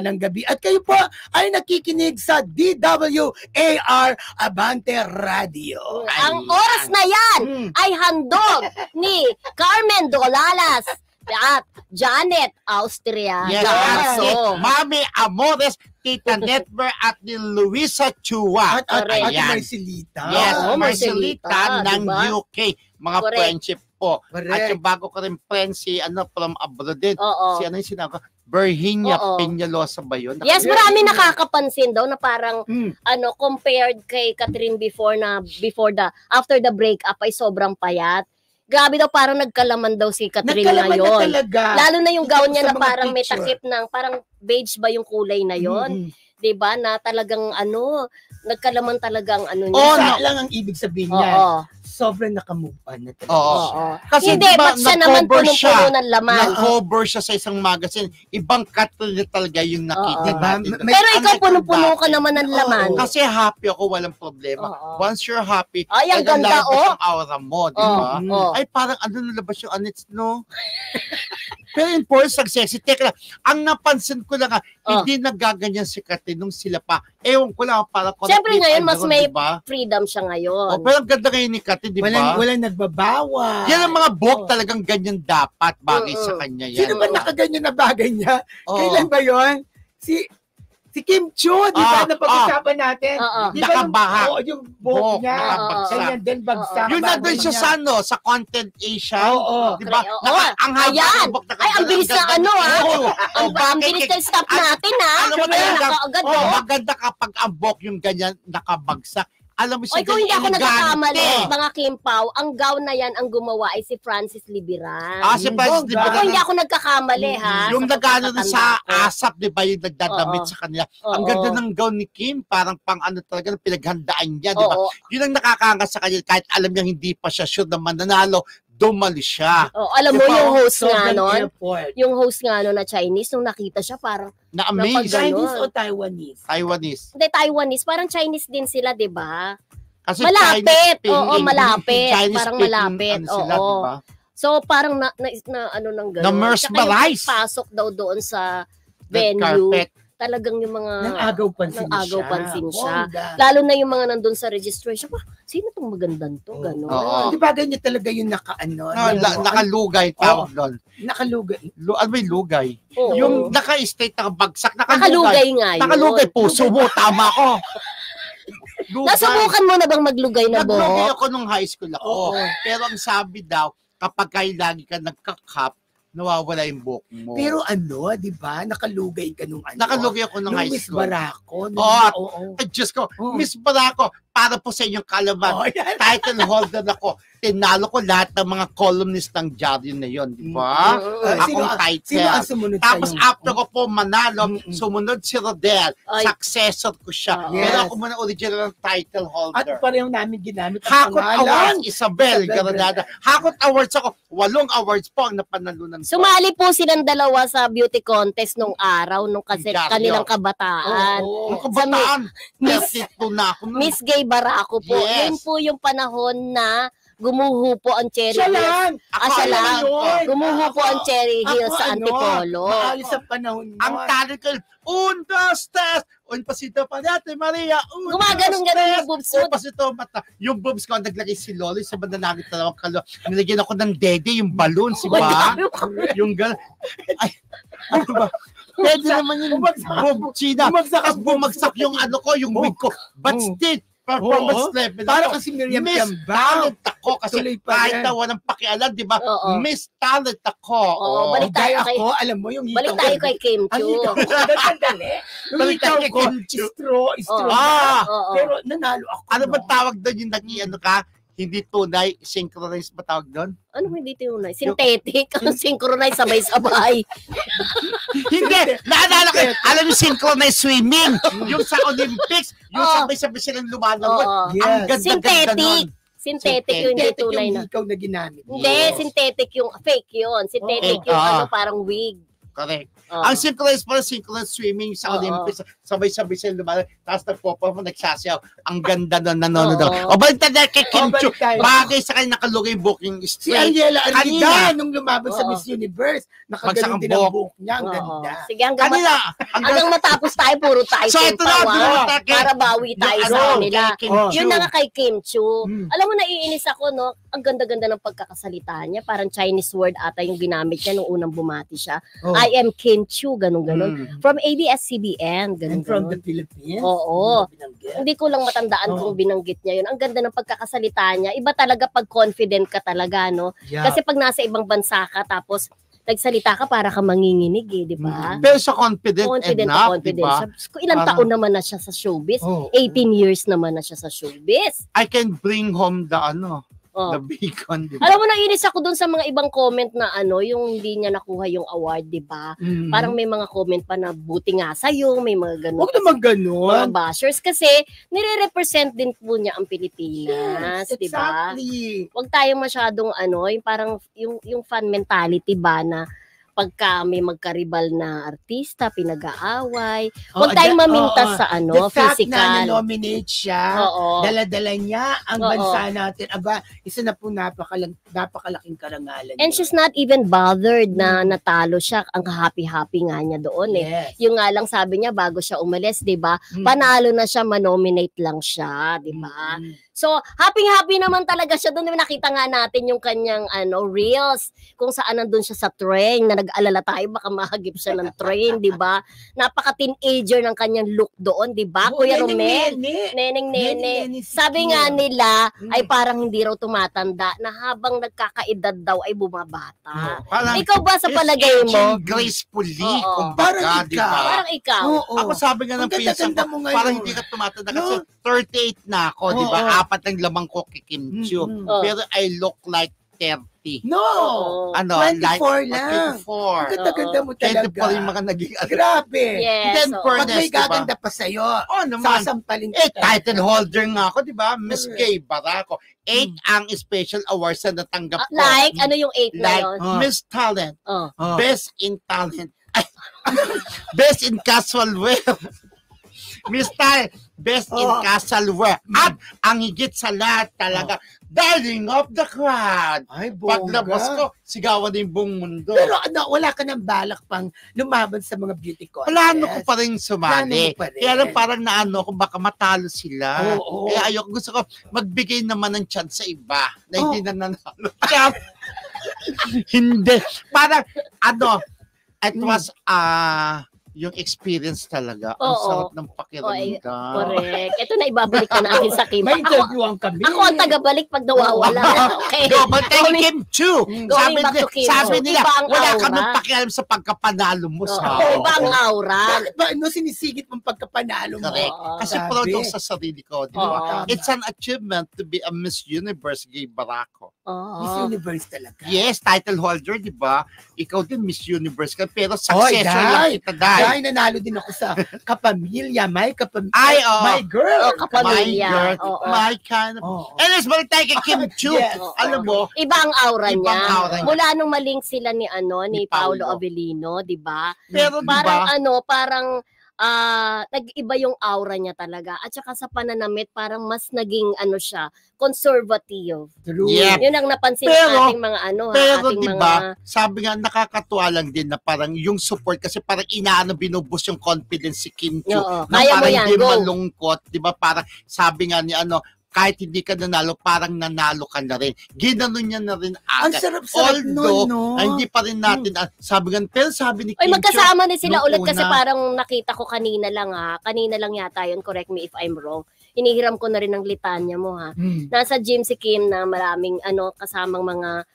ng gabi. At kayo po ay nakikinig sa DWAR Abante Radio. Ang oras na yan ay handog ni Carmen Dolalas at Janet Austria. Yes, Gaso. Mami Amores, Tita Netber at ni Luisa Chua. At Ayan. Marcelita. Yes, Oo, Marcelita Marcelita, ng diba? UK. Mga Correct. friendship po. Correct. At yung bago ko rin friend si from abroad din. Oo. Si ano yung sinabi ko? Virginia Oo. Peñalosa ba yun? Yes, marami nakakapansin daw na parang Mm. compared kay Catherine after the breakup ay sobrang payat. Grabe daw, parang nagkalaman daw si Catherine Nagkalaman na ngayon. talaga. Lalo na yung gown niya Sa na mga parang may picture. takip ng, parang beige ba yung kulay na yon, 'di ba? Na talagang nagkalaman talaga ang niya. Oh, Isa no. lang ang ibig sabihin Oo. niya. Sobrang nakamove on na talaga. Oo. siya. Oo. Kasi Hindi, diba, ba't siya naman na-cover siya. punong-puno ng laman? Na-cover siya sa isang magazine. Ibang Catherine talaga yung nakita Oo. Diba? natin. May- Pero ikaw Unlike punong-puno dati. ka naman ng laman. Kasi happy ako, walang problema. Oo. Once you're happy, Ay, ang talagang ganda, lalabas ang aura mo, di ba? Oo. Ay, parang nalabas yung anits, no? Pero in force, sexy. Teka lang, ang napansin ko lang, hindi nagaganyan si Catherine nung sila pa. Ewan ko lang, para Siyempre ngayon, mas may diba? freedom siya ngayon. Pero ang ganda ngayon ni Catherine. natin, di ba? Walang nagbabawa. Yan ang mga buhok talagang ganyan dapat bagay sa kanya yan. Sino ba nakaganyan na bagay niya? Oo. Kailan ba yon? Si Kim Chu, di ba? Napag-usapan natin. Di ba Nakabahak. yung buhok niya. Nakabagsak. Ganyan din, bagsak. Yung nandun siya sa sa Content Asia. Oo. Di ba? Ang haba Ayan. ng buhok. Ay, ang bilis na ang bilis na stop natin, Alam mo talaga, Agad, maganda kapag ang buhok yung ganyan nakabagsak. Alam mo siya, Oy, kung hindi ako elegante. nagkakamali, mga Kimpaw, ang gown na yan, ang gumawa ay si Francis Libiran. Si Francis Libiran. Kung hindi ako nagkakamali, ha? Yung nagano na sa pagkakatanda ko. ASAP, di ba, yung nagdadamit sa kanila. Ang ganda ng gown ni Kim, parang pang ano talaga, pinaghandaan niya, di ba? Yun ang nakakanga sa kanya, kahit alam niya hindi pa siya sure na mananalo, dumali siya. Alam mo, yung host nga Sobrang nun, airport. yung host nga nun na Chinese, nung nakita siya, parang, Na-amaze. Chinese o Taiwanese? Taiwanese. hindi, Taiwanese, parang Chinese din sila, di ba? Kasi Malapit. Chinese speaking, Oo, malapit. Chinese Parang speaking, malapit. Ano sila, Oo. di ba? So, parang na ano nang gano'n. Na-mesmerize. Pasok daw doon sa Red venue. carpet. Talagang yung mga... Nang agaw pansin siya. Lalo na yung mga nandun sa registration. Sino itong magandang to? Gano'n. Oo. Di ba ganyan talaga yung nakaano? Nakalugay, tawag doon. Nakalugay. Ano ba yung lugay? Oo. Yung naka-state, nakabagsak, Nakalugay nga yun. Nakalugay, puso mo, tama ko. Lugay. Nasubukan mo na bang maglugay na Naglugay buhok? ako nung high school ako. Pero ang sabi daw, kapag kayo lagi ka nagka-cup, nawawala yung buhok mo. Pero ano, di ba? Nakalugay ka nung ano? Nakalugay ako nung high Miss school. Barako. Oo. Ay, Diyos ko, Miss Barako, para po sa inyong kalaman, title holder ako. Tinalo ko lahat ng mga columnist ng dyaryo na yon, di ba? Akong title. Sino ang sumunod Tapos sa'yo? after ko po manalo, sumunod si Rodel. Ay. Successor ko siya. Yes. Pero ako muna original ng title At holder. pareho namin ginamit ang Hakot pangalan. Awards, Isabel Granada. Hakot Awards ako. 8 awards po ang napanalunan ko. Sumali po silang dalawa sa beauty contest nung araw, nung kasi Dyaryo. kanilang kabataan. Ang kabataan, Miss- 32 na ako. nun. Miss Gay Barako po. Yes. Yun po yung panahon na gumuho po ang Cherry Siya Hills. lang! Siya Ako lang. yun. Gumuho po ang Cherry Hills Ako, sa Antipolo. Maalis ang panahon mo. Ang talent ko, un, dos, tres, un pasito pa natin, Maria, un, Gumaganong-ganon yung boobs mo. un pasito mata. Yung boobs ko, naglagay si Lolo, sa banda namin dalawang kalo. Nilagyan ako ng dede, yung balloon, si ba? Yung gano'n. Ay, ano ba? Pwede naman yung boob, China. Bumagsak yung ano ko, yung wig ko. But still, performance level. Para kasi Miriam Miss Kiambao. Talent ako kasi Tuloy pa kahit rin. na walang pakialam, di ba? Oo. Miss Talent ako. Oo, balik tayo Gaya kay- ako, alam mo yung Balik tayo kay Kim Ang Chu. hikaw ko, sandali. Yung Balik tayo hikaw kay ko, Kim Chu. straw. Oo. Pero nanalo ako. Ano ba no? tawag doon yung ano ka? Hindi tunay, synchronized ba tawag doon? Ano hindi tunay? Synthetic. Ang synchronize sabay-sabay. Hindi! Naalala ko, alam yung synchronized swimming, yung sa Olympics, yung Oo. sabay-sabay silang lumalangoy. Oo. Ang Yes. ganda-ganda Synthetic. nun. Synthetic yung hindi Synthetic tunay yung na. hikaw na ginamit. Hindi, synthetic yung fake yun. Synthetic yung Oo. ano, parang wig. Correct. Oo. Ang synchronized pala, synchronized swimming sa Oo. Olympics, sabay-sabay silang lumalangoy, tapos nagpo-perform, nagsasayaw. Ang ganda nun, nanonood. Oo. O balik tayo kay Kim Chu. balik tayo. Bagay sa kanya nakalugay yung booking Si straight. Angela Kanina. Arida, nung lumaban sa Oo. Miss Universe, Bagsak nakagaling ang din ang buhok. buhok niya. Ang Oo. ganda. Sige, hanggang Kanina, hanggang matapos tayo, puro tayo So, ito na, Kimpaw, puro ah. tayo kay- Para bawi tayo Yung sa ano, kanila. kay Kim Oh. Chu. Yun na nga kay Kim Chu. Hmm. Alam mo, naiinis ako, no? Ang ganda-ganda ng pagkakasalita niya. Parang Chinese word ata yung ginamit niya nung unang bumati siya. Oh. I am Kim Chu, ganun-ganun. Mm. From ABS-CBN, And from the ganun-ganun. Philippines. Oo. Binanggit. Hindi ko lang matandaan Oo. kung binanggit niya yun. Ang ganda ng pagkakasalita niya. Iba talaga pag confident ka talaga, no? Yeah. Kasi pag nasa ibang bansa ka, tapos nagsalita ka para ka manginginig, eh, di ba? Pero sa confident, Confident enough, confident diba? siya. Kung ilang Parang- taon naman na siya sa showbiz? Oh. 18 years naman na siya sa showbiz. I can bring home the Oh. the bacon, diba? Alam mo, nainis ako dun sa mga ibang comment na yung hindi niya nakuha yung award, di ba? Mm. Parang may mga comment pa na buti nga sa'yo, may mga ganun. Huwag naman mga ganun. bashers kasi nire-represent din po niya ang Pilipinas, di ba? Exactly. Huwag tayong masyadong yung parang yung fan mentality ba na pagka may magkaribal na artista, pinag-aaway. Huwag tayong mamintas sa The fact na physical. nominate siya, Oo. dala-dala niya ang Oo. bansa natin. Aba, isa na po napakalaking karangalan. And she's not even bothered na natalo siya. Ang happy-happy nga niya doon eh. Yes. Yung nga lang sabi niya bago siya umalis, 'di ba? Mm. Panalo na siya, manominate lang siya, 'di ba? Mm. So, happy-happy naman talaga siya doon. Nakita nga natin yung kanyang reels kung saan nandun siya sa train na nag-alala tayo baka mahagip siya ng train, di ba? Napaka-teenager ng kanyang look doon, di ba? Kuya Romel, neneng-nene. Sabi nga nila ay parang hindi raw tumatanda na habang nagkakaedad daw ay bumabata. Ikaw ba sa palagay mo? Gracefully, Parang di ba? Parang ikaw. Ako sabi nga ng pinsan ko, parang hindi ka tumatanda kasi 38 na ako, di ba? 4 ang lamang ko kay Kim Chiu. Pero I look like 30. No! 24 lang. 24. Ang ganda-ganda mo talaga. Kaya pa rin mga naging Grabe. Yes. Then, Pag may gaganda pa sa'yo, sasampalin ka. Title holder nga ako, di ba? Miss Gay Barako. 8 ang special awards na natanggap ko. Like, ano yung 8 na yun? Miss Talent. Best in Talent. Best in Casual Wear. Miss Talent. Best in Casual Wear. At ang higit sa lahat talaga, darling of the crowd. Ay, bongga. Paglabas ko, sigawan din buong mundo. Pero wala ka ng balak pang lumaban sa mga beauty contest. Plano ko pa rin sumali. Plano mo pa rin. Kaya lang parang naano ko baka matalo sila. Oo. Kaya ayoko, gusto ko magbigay naman ng chance sa iba na hindi na nanalo. Hindi. Parang it was yung experience talaga. Ang sarap ng pakiramdam. Correct. Ito na ibabalik na natin sa Kim. May interviewang kami. Ako ang tagabalik pag nawawala. Okay. Go, but thank Kim Chiu. Sabi nila, Iba ang wala aura. kami pakialam sa pagkapanalo mo sa Iba ang aura. Bakit ba sinisigit mong pagkapanalo mo? Correct. Kasi Sabi. proud ako sa sarili ko. Di ba? Oo. It's an achievement to be a Miss Universe Gay Barako. Miss Universe talaga. Yes, title holder, di ba? Ikaw din Miss Universe ka, pero successor lang kita, Day. Dahil nanalo din ako sa kapamilya, my kapamilya, Ay, my girl. Kapamilya. My girl, my kind of... Anyways, balik tayo kay Kim Chiu. Yes. Alam mo, Iba ang aura Ibang niya. aura niya. Mula nung malink sila ni Ni Paolo Paolo. Avellino, 'di ba? pero di Parang ba? parang nag-iba yung aura niya talaga. At saka sa pananamit parang mas naging siya, conservative. True. Yep. Yun ang napansin Pero- ng ating mga Pero ating di mga ba, sabi nga nakakatuwa lang din na parang yung support kasi parang binubus yung confidence si Kim Chiu. Oo. Na Kaya mo parang yan, hindi go. malungkot, di ba? Parang sabi nga ni kahit hindi ka nanalo, parang nanalo ka na rin. Ginanon niya na rin Ang agad. sarap-sarap Although, nun, no? ay, hindi pa rin natin, sabi nga, pero sabi ni Oy, Kim magkasama din sila nung ulit kasi una. parang nakita ko kanina lang yata yun, correct me if I'm wrong. Hinihiram ko na rin ng litanya mo ha. Nasa gym si Kim na maraming kasamang mga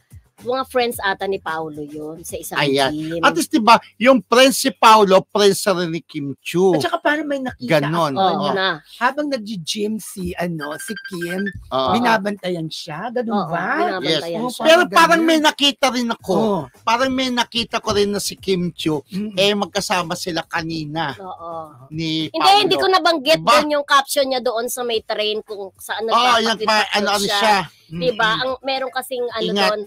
friends ata ni Paolo yun sa isang Ayan. gym. At least, di ba, yung friends si Paolo, friends na rin ni Kim Chiu. At saka parang may nakita Ganon. ako, na. habang nag-gym si Kim, Oo. binabantayan siya. Ganun ba? binabantayan Yes. siya. Pero Ganun. parang may nakita rin ako. Oo. Parang may nakita ko rin na si Kim Chiu, magkasama sila kanina Oo. ni Hindi, Paolo. hindi ko nabanggit Diba? doon yung caption niya doon sa may train kung saan Yung nagpapakit siya. Diba? Ang meron kasing Ingat. doon.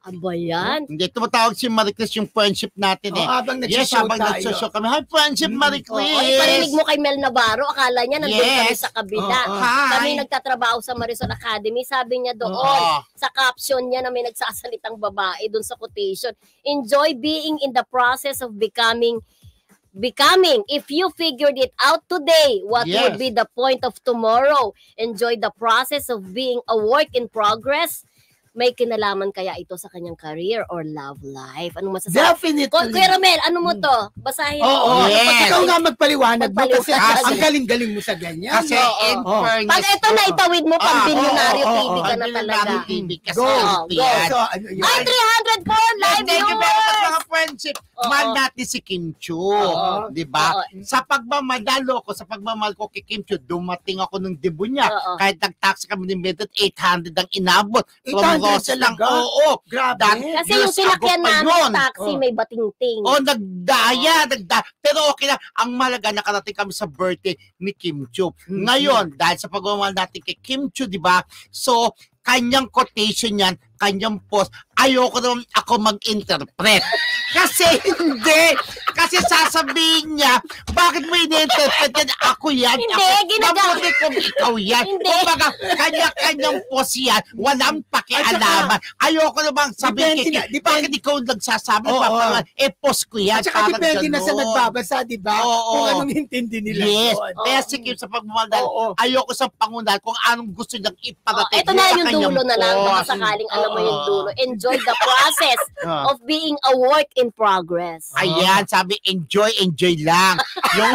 Ba yan? Hindi, tumatawag si Maricris yung friendship natin eh. Habang Yes, nagsishow habang tayo. nagsoshow kami. Hi, friendship Maricris! Iparinig mo kay Mel Navarro, akala niya nandun kami Yes. sa kabila. Hi! Kami nagtatrabaho sa Marisol Academy, sabi niya doon, Oo. sa caption niya na may nagsasalitang babae doon sa quotation, enjoy being in the process of becoming. If you figured it out today, what Yes. would be the point of tomorrow? Enjoy the process of being a work in progress. May kinalaman kaya ito sa kanyang career or love life? Anong masasabi? Definitely. Kuya Romel, ano mo to? Basahin Oo. mo. Yes. Ikaw nga magpaliwanag mo kasi Magpaliwanag. ang galing-galing mo sa ganyan. Kasi in fairness... Pag ito na itawid mo, pang bilyonaryo oo, TV ka Pag na talaga. Bilyonaryo TV, kasi Go, ito go. yan. So, ano yun? Ay, 300 po! Live Thank you very much viewers! mga friendship. Oo. Mahal natin si Kim Chiu. Oo. Di ba? Oo. Sa pagmamadalo ko, sa pagmamahal ko kay Kim Chiu, dumating ako ng debut niya. Oo. Kahit nag-taxi kami ni Medot, 800 ang inabot. From 800 Rosa lang. talaga? Oo. Grabe. Kasi yung Years ago sinakyan pa namin yun. taxi, Oh. may bating-ting. Nagdaya. Pero okay lang. Ang malaga, nakarating kami sa birthday ni Kim Chiu. Ngayon, dahil sa pagmamahal natin kay Kim Chiu, di ba? So, kanyang quotation yan, kanyang post, ayoko naman ako mag-interpret. Kasi hindi. Kasi sasabihin niya, bakit mo in-interpret yan? Ako yan. Hindi, Mabuti kung ikaw yan. Hindi. Kumbaga, kanya-kanyang post yan. Walang pakialaman. Ayoko naman sabihin, bakit ikaw nagsasabi? Post ko yan. At saka Parang depende na sa ganun. nagbabasa, di ba? Oo. Kung anong intindi nila Yes. doon. Kaya si Kim sa pagmamahal, ayoko sa pangunahan kung anong gusto niyang iparating. Ito na sa yung kanyang dulo na lang. Baka post. sakaling alam mo yung dulo. Enjoy the process of being a work in progress. Ayan, sabi, enjoy lang. Yung...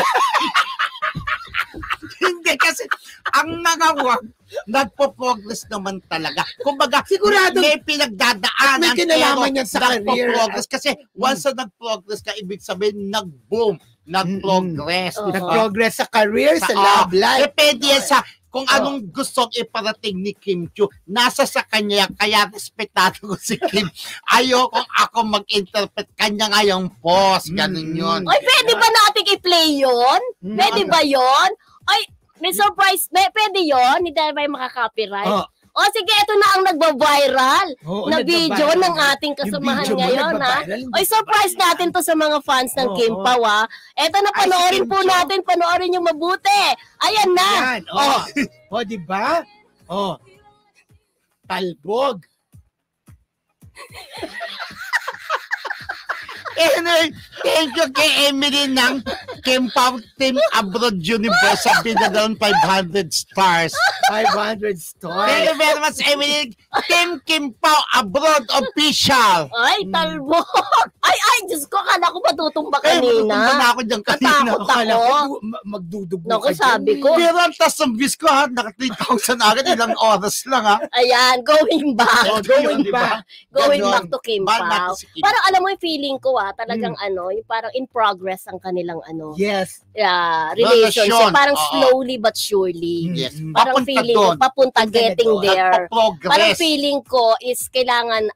Hindi kasi, ang nangawag, nagpo-progress naman talaga. Kumbaga, Sigurado, may pinagdadaanan. may kinalaman yan sa career. Nagpo-progress. Kasi once na nag-progress ka, ibig sabihin, nag-boom. Nag-progress. Oo. nag-progress sa career, sa love life. Depende yan sa kung anong gustong iparating ni Kim Chiu. Nasa sa kanya, kaya respetado ko si Kim. Ayoko ako mag-interpret. Kanya nga yung post. Ganun yun. Ay, pwede ba natin i-play yun? Pwede ba yun? Ay, may surprise. Pwede yun? Hindi tayo ba yung makaka-copyright? O sige, ito na ang nagba-viral na video ng ating kasamahan ngayon, ha? Oy, surprise natin to sa mga fans ng Kim Pao, ha? Ito na, panoorin po natin. Panoorin yung mabuti. Ayan na. Yan. Di ba? Talbog. Anyway, thank you kay Emily ng Kim Pao Team Abroad Universe sa binadalan 500 stars. 500 stars. Thank you very much, Emily. Team Kim Pao Abroad Official. Ay, talbog. Ay, Diyos ko, akala ko matutumba kanina. Matumba na ako dyan kanina. Natakot Akala ako. ko magdudugo Naku, ka dyan. sabi ko. Pero ang tas ng views ko, ha, naka 3,000 agad, ilang oras lang, ha. Ayan, going back. Going Di ba? back. Going Ganon. back to Kim Mahal Pao. natin si Kim. Parang alam mo yung feeling ko, talagang yung parang in progress ang kanilang Yes. relationship. Relasyon. Parang Oo. slowly but surely. Yes. Parang Papunta feeling doon. ko, papunta getting there. Parang Nagpa-progress. feeling ko is kailangan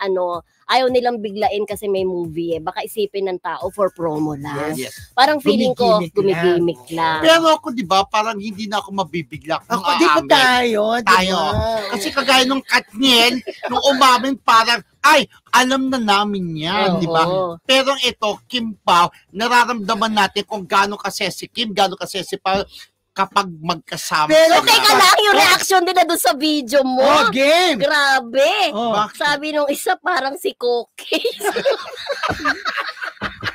ayaw nilang biglain kasi may movie Baka isipin ng tao for promo lang. Yes. Parang feeling ko, Gumigimik gumigimik lang. Pero ako, di ba, parang hindi na ako mabibigla kung Ako, di ba aamin. tayo? Tayo. Kasi kagaya nung Katniel, nung umamin parang, ay, alam na namin yan, Oo. di ba? Pero ito, Kim Pao, nararamdaman natin kung gaano kasi si Kim, gaano kasi si Pao kapag magkasama. Pero So, teka lang, yung reaction nila doon sa video mo. Game. Grabe. Bakit? Sabi nung isa, parang si Cookies.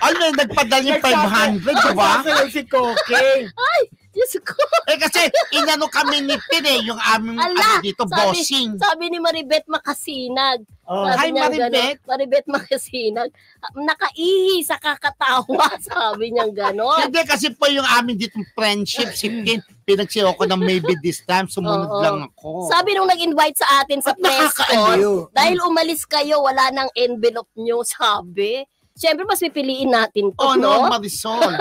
Ano, nagpadala yung 500, di ba? Nagsasayaw si Koke. Diyos ko. Kasi inano kami ni Tin yung aming Ala, dito, bossing. Sabi ni Maribeth Makasinag. Hi, niya Maribeth. Gano'n, Maribeth Makasinag. Nakaihi sa kakatawa. Sabi niya gano'n. Hindi kasi po yung amin dito friendship, si Tin, pinagsiro ko ng maybe this time, sumunod Oo. lang ako. Sabi nung nag-invite sa atin sa Ba't press nakakaaliw? con, dahil umalis kayo, wala nang envelope nyo, sabi. Siyempre, mas pipiliin natin to, Oh no, no? Marisol.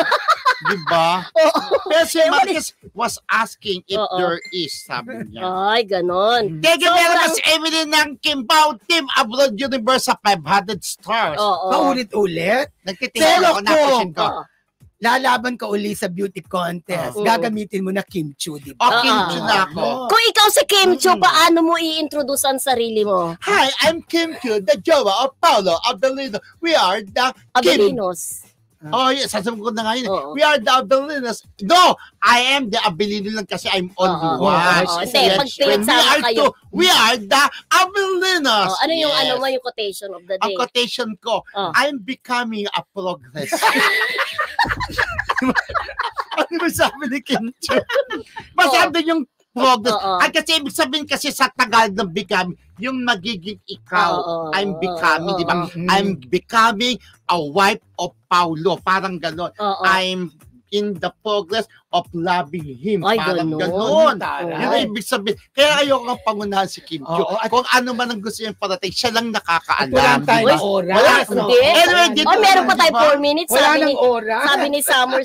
Diba? Oo. Pero si Marquez was asking if Oo. there is, sabi niya. Ay, ganon. Thank you very Sobrang- much, Emily ng Kim Pao Team Abroad Universe sa 500 stars. Oo. Paulit-ulit. Nagtitingin Pero ako na question ko. Oo. Lalaban ka uli sa beauty contest. Oo. Gagamitin mo na Kim Chiu, di ba? O, Kim Chiu na ako. Kung ikaw si Kim Chiu, paano mo i-introduce ang sarili mo? Hi, I'm Kim Chiu, the jowa of Paolo Abelino. We are the Kim. Abelinos. Oh, yes, sasabihin ko na nga yun. Oo. We are the Abelinos. No, I am the Abelino lang kasi I'm only Oo. one. Oo. Kasi Yes, pag when we pinagsama are kayo. two, we are the Abelinos. Ano yung Yes. yung quotation of the Ang day? quotation ko, Oh. I'm becoming a progress. Ano ba sabi ni Kim Chiu? Masyado yung progress. Oo. At kasi ibig sabihin kasi sa Tagalog ng becoming, yung magiging ikaw. Oo. I'm becoming, di ba? Oo. I'm becoming a wife of Paulo. Parang ganon. Oo. I'm in the progress of loving him. Ay, Parang ganon. ganon. Yun ang ibig sabihin. Kaya ayoko nga pangunahan si Kim Chiu. Oo, at- Kung ano man ang gusto niyang parating, siya lang nakakaalam. Wala tayong di ba? oras. Wala. Hindi. Anyway, dito Oh, meron pa naman, tayo di ba? 4 minutes. Wala Sabi nang ni, oras. sabi ni Summer.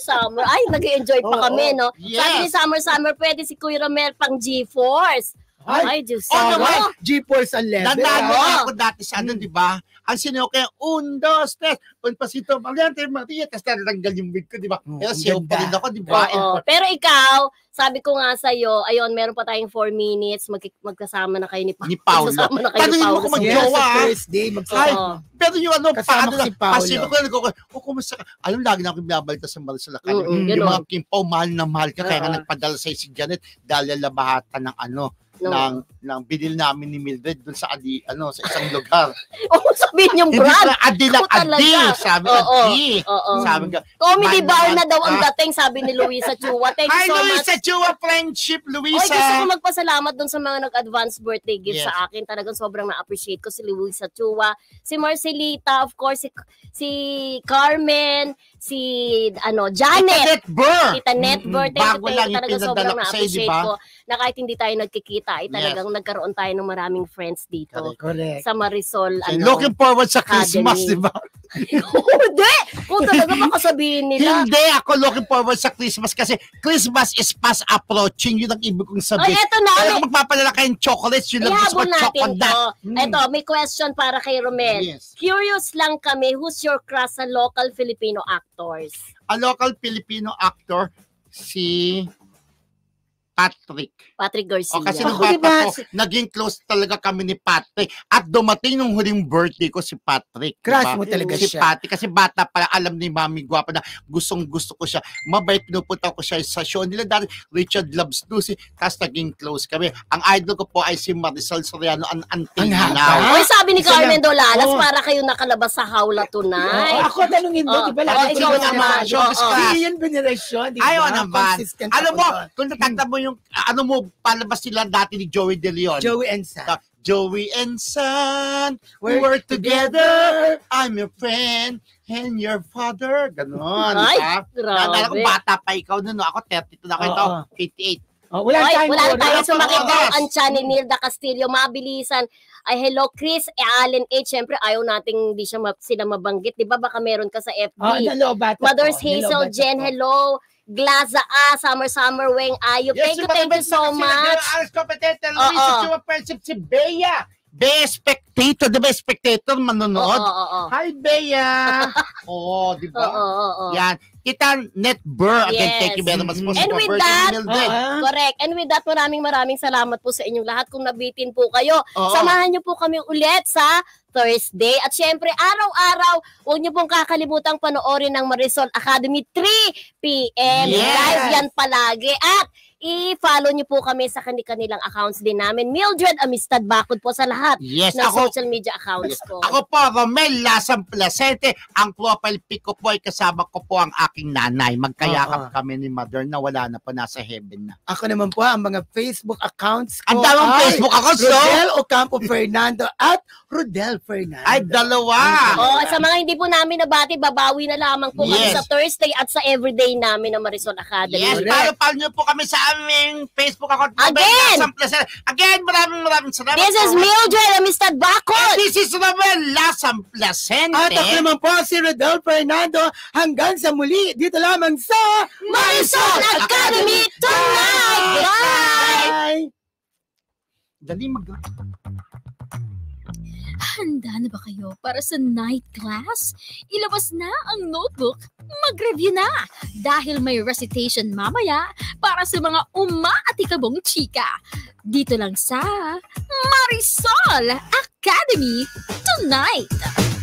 Ay, nag-enjoy pa Oo. kami, no? Yes. Sabi ni Summer, pwede si Kuya Romel pang G-Force. Ay, Diyos Oh, ko. naman. G-Force ang level. Nanalo ah. ako dati sa ano, di ba? Ang sinayaw kaya, 1, 2, 3, un pasito, Mariante, Maria, tapos natanggal yung wig ko, di ba? Oh, Kaya ang siyaw pa ganda. rin ako, di ba? Oo. Pero ikaw, sabi ko nga sa'yo, ayun, meron pa tayong 4 minutes, magkasama na kayo ni Paolo. Ni Paolo. Magsasama na kayo ni Tanungin mo Paolo. kung sa- Yes, Jowa. sa Thursday. Ay, Oo. pero yung ano, Kasama paano ko na, si Paolo. pasibo ko, kumusta ka? Alam, lagi na akong binabalita sa Marisol Academy. Mm-mm, Yung ganun. mga Kimpaw, mahal na mahal ka, kaya nga Oo. nagpadala sa'yo si Janet, dahil labahatan ng ano, No. ng binil namin ni Mildred dun sa sa isang lugar. Oo, sabihin yung Hindi brand. na adi lang Ako talaga. adi. Sabi Oo. adi. Oo. Sabi ka, Comedy Man bar naman. na daw ang dating, sabi ni Luisa Chua. Thank you Hi, so much. Luisa Chua, friendship, Oy, Luisa. gusto ko magpasalamat dun sa mga nag-advance birthday gift Yes. sa akin. Talagang sobrang na-appreciate ko si Luisa Chua, si Marcelita, of course, si Carmen, si Janet. Tita Burr. Tita Netbird, thank Bago you, lang yung talagang pinadala sobrang ko sa'yo, na-appreciate di ba? ko na kahit hindi tayo nagkikita, ay talagang nagkaroon tayo ng maraming friends dito Correct. sa Marisol. Looking forward sa Christmas, Academy. di ba? Hindi! Kung talaga baka sabihin nila. Hindi ako looking forward sa Christmas kasi Christmas is fast approaching. Yun ang ibig kong Ay, sabihin. eto na. Kaya kung magpapadala kayong chocolates, yun lang gusto ko, Ihabol natin chocolate. to. Eto, may question para kay Romel. Yes. Curious lang kami, who's your crush sa local Filipino actors? A local Filipino actor, si Patrick. Patrick Garcia. O kasi Ako, nung bata diba, ko, naging close talaga kami ni Patrick. At dumating nung huling birthday ko si Patrick. Crush diba? mo talaga Si siya. Patrick. Kasi bata pala, alam ni Mami Guwapa na gustong gusto ko siya. Mabait, pinupunta ko siya sa show nila dati. Richard Loves Lucy. Tapos naging close kami. Ang idol ko po ay si Marisol Soriano. Ang Ang haba. now. Oy, sabi ni Isa Carmen lang. Dolalas, Oo. para kayo nakalabas sa hawla Oo, tonight. ako tanungin mo, Oo. di ba? Oo, Lagi ikaw ko naman. Showbiz Oo. class. Hindi yun veneration, di ba? Ayaw naman. Consistent Alam ako mo, doon. kung natanda mo yung, ano mo, palabas sila dati ni Joey De Leon. Joey and Sam. Joey and Son, we We're work together. I'm your friend and your father. Ganon. Ay, diba? grabe. Naalala ko, bata pa ikaw nun. No? Ako, 32 na ako. Ito, Oo. 88. Oh, wala Oy, tayong wala na oras. tayo sumakit Oras. daw ang tiyan ni Nilda Castillo. Mabilisan. Ay, hello, Chris, Allen H. Siyempre, ayaw nating hindi sila mabanggit. Di ba? Baka meron ka sa FB. Oh, nalobata Mother's ko. Hazel, Nalobata Jen, ko. hello. Glaza Summer Weng Ayop. Thank you so much. Alas kompetente, Oo. Luisa Chua, friendship, si Bea. Bea Spectator. Di ba Spectator manonood? Oo. Hi, Bea. Oo, di ba? Oo. Yan. Kita Net Burr. Again, Yes. thank you very much. And for with birthday, that, Mildred. Correct. And with that, maraming salamat po sa inyong lahat. Kung nabitin po kayo, Oo. samahan niyo po kami ulit sa Thursday. At syempre, araw-araw, huwag niyo pong kakalimutang panoorin ng Marisol Academy 3 p.m. Yes. Live yan palagi. At i-follow niyo po kami sa kanilang accounts din namin. Mildred Amistad Bakod po sa lahat Yes, ng ako. social media accounts ko. Ako po, Romel Lasang Placente. Ang profile pic ko po ay kasama ko po ang aking nanay. Magkayakap kami ni Mother na wala na po, nasa heaven na. Ako naman po, ang mga Facebook accounts ko Ang daming ay Facebook accounts, no? Rodel Ocampo Fernando at Rodel Fernando. Ay, dalawa. Oh, sa mga hindi po namin nabati, babawi na lamang po kami Yes. sa Thursday at sa everyday namin ng Marisol Academy. Yes, Correct. follow nyo po kami sa aming Facebook account. Again! Lasang Placente. Again, maraming salamat. This is po. Mildred Amistad Bakod. This is Romel Lasang Placente. At ako naman po si Rodel Fernando. Hanggang sa muli, dito lamang sa Marisol Academy tonight! Bye! Bye! Dali mag... Handa na ba kayo para sa night class? Ilabas na ang notebook, mag-review na! Dahil may recitation mamaya para sa mga umaatikabong chika. Dito lang sa Marisol Academy tonight!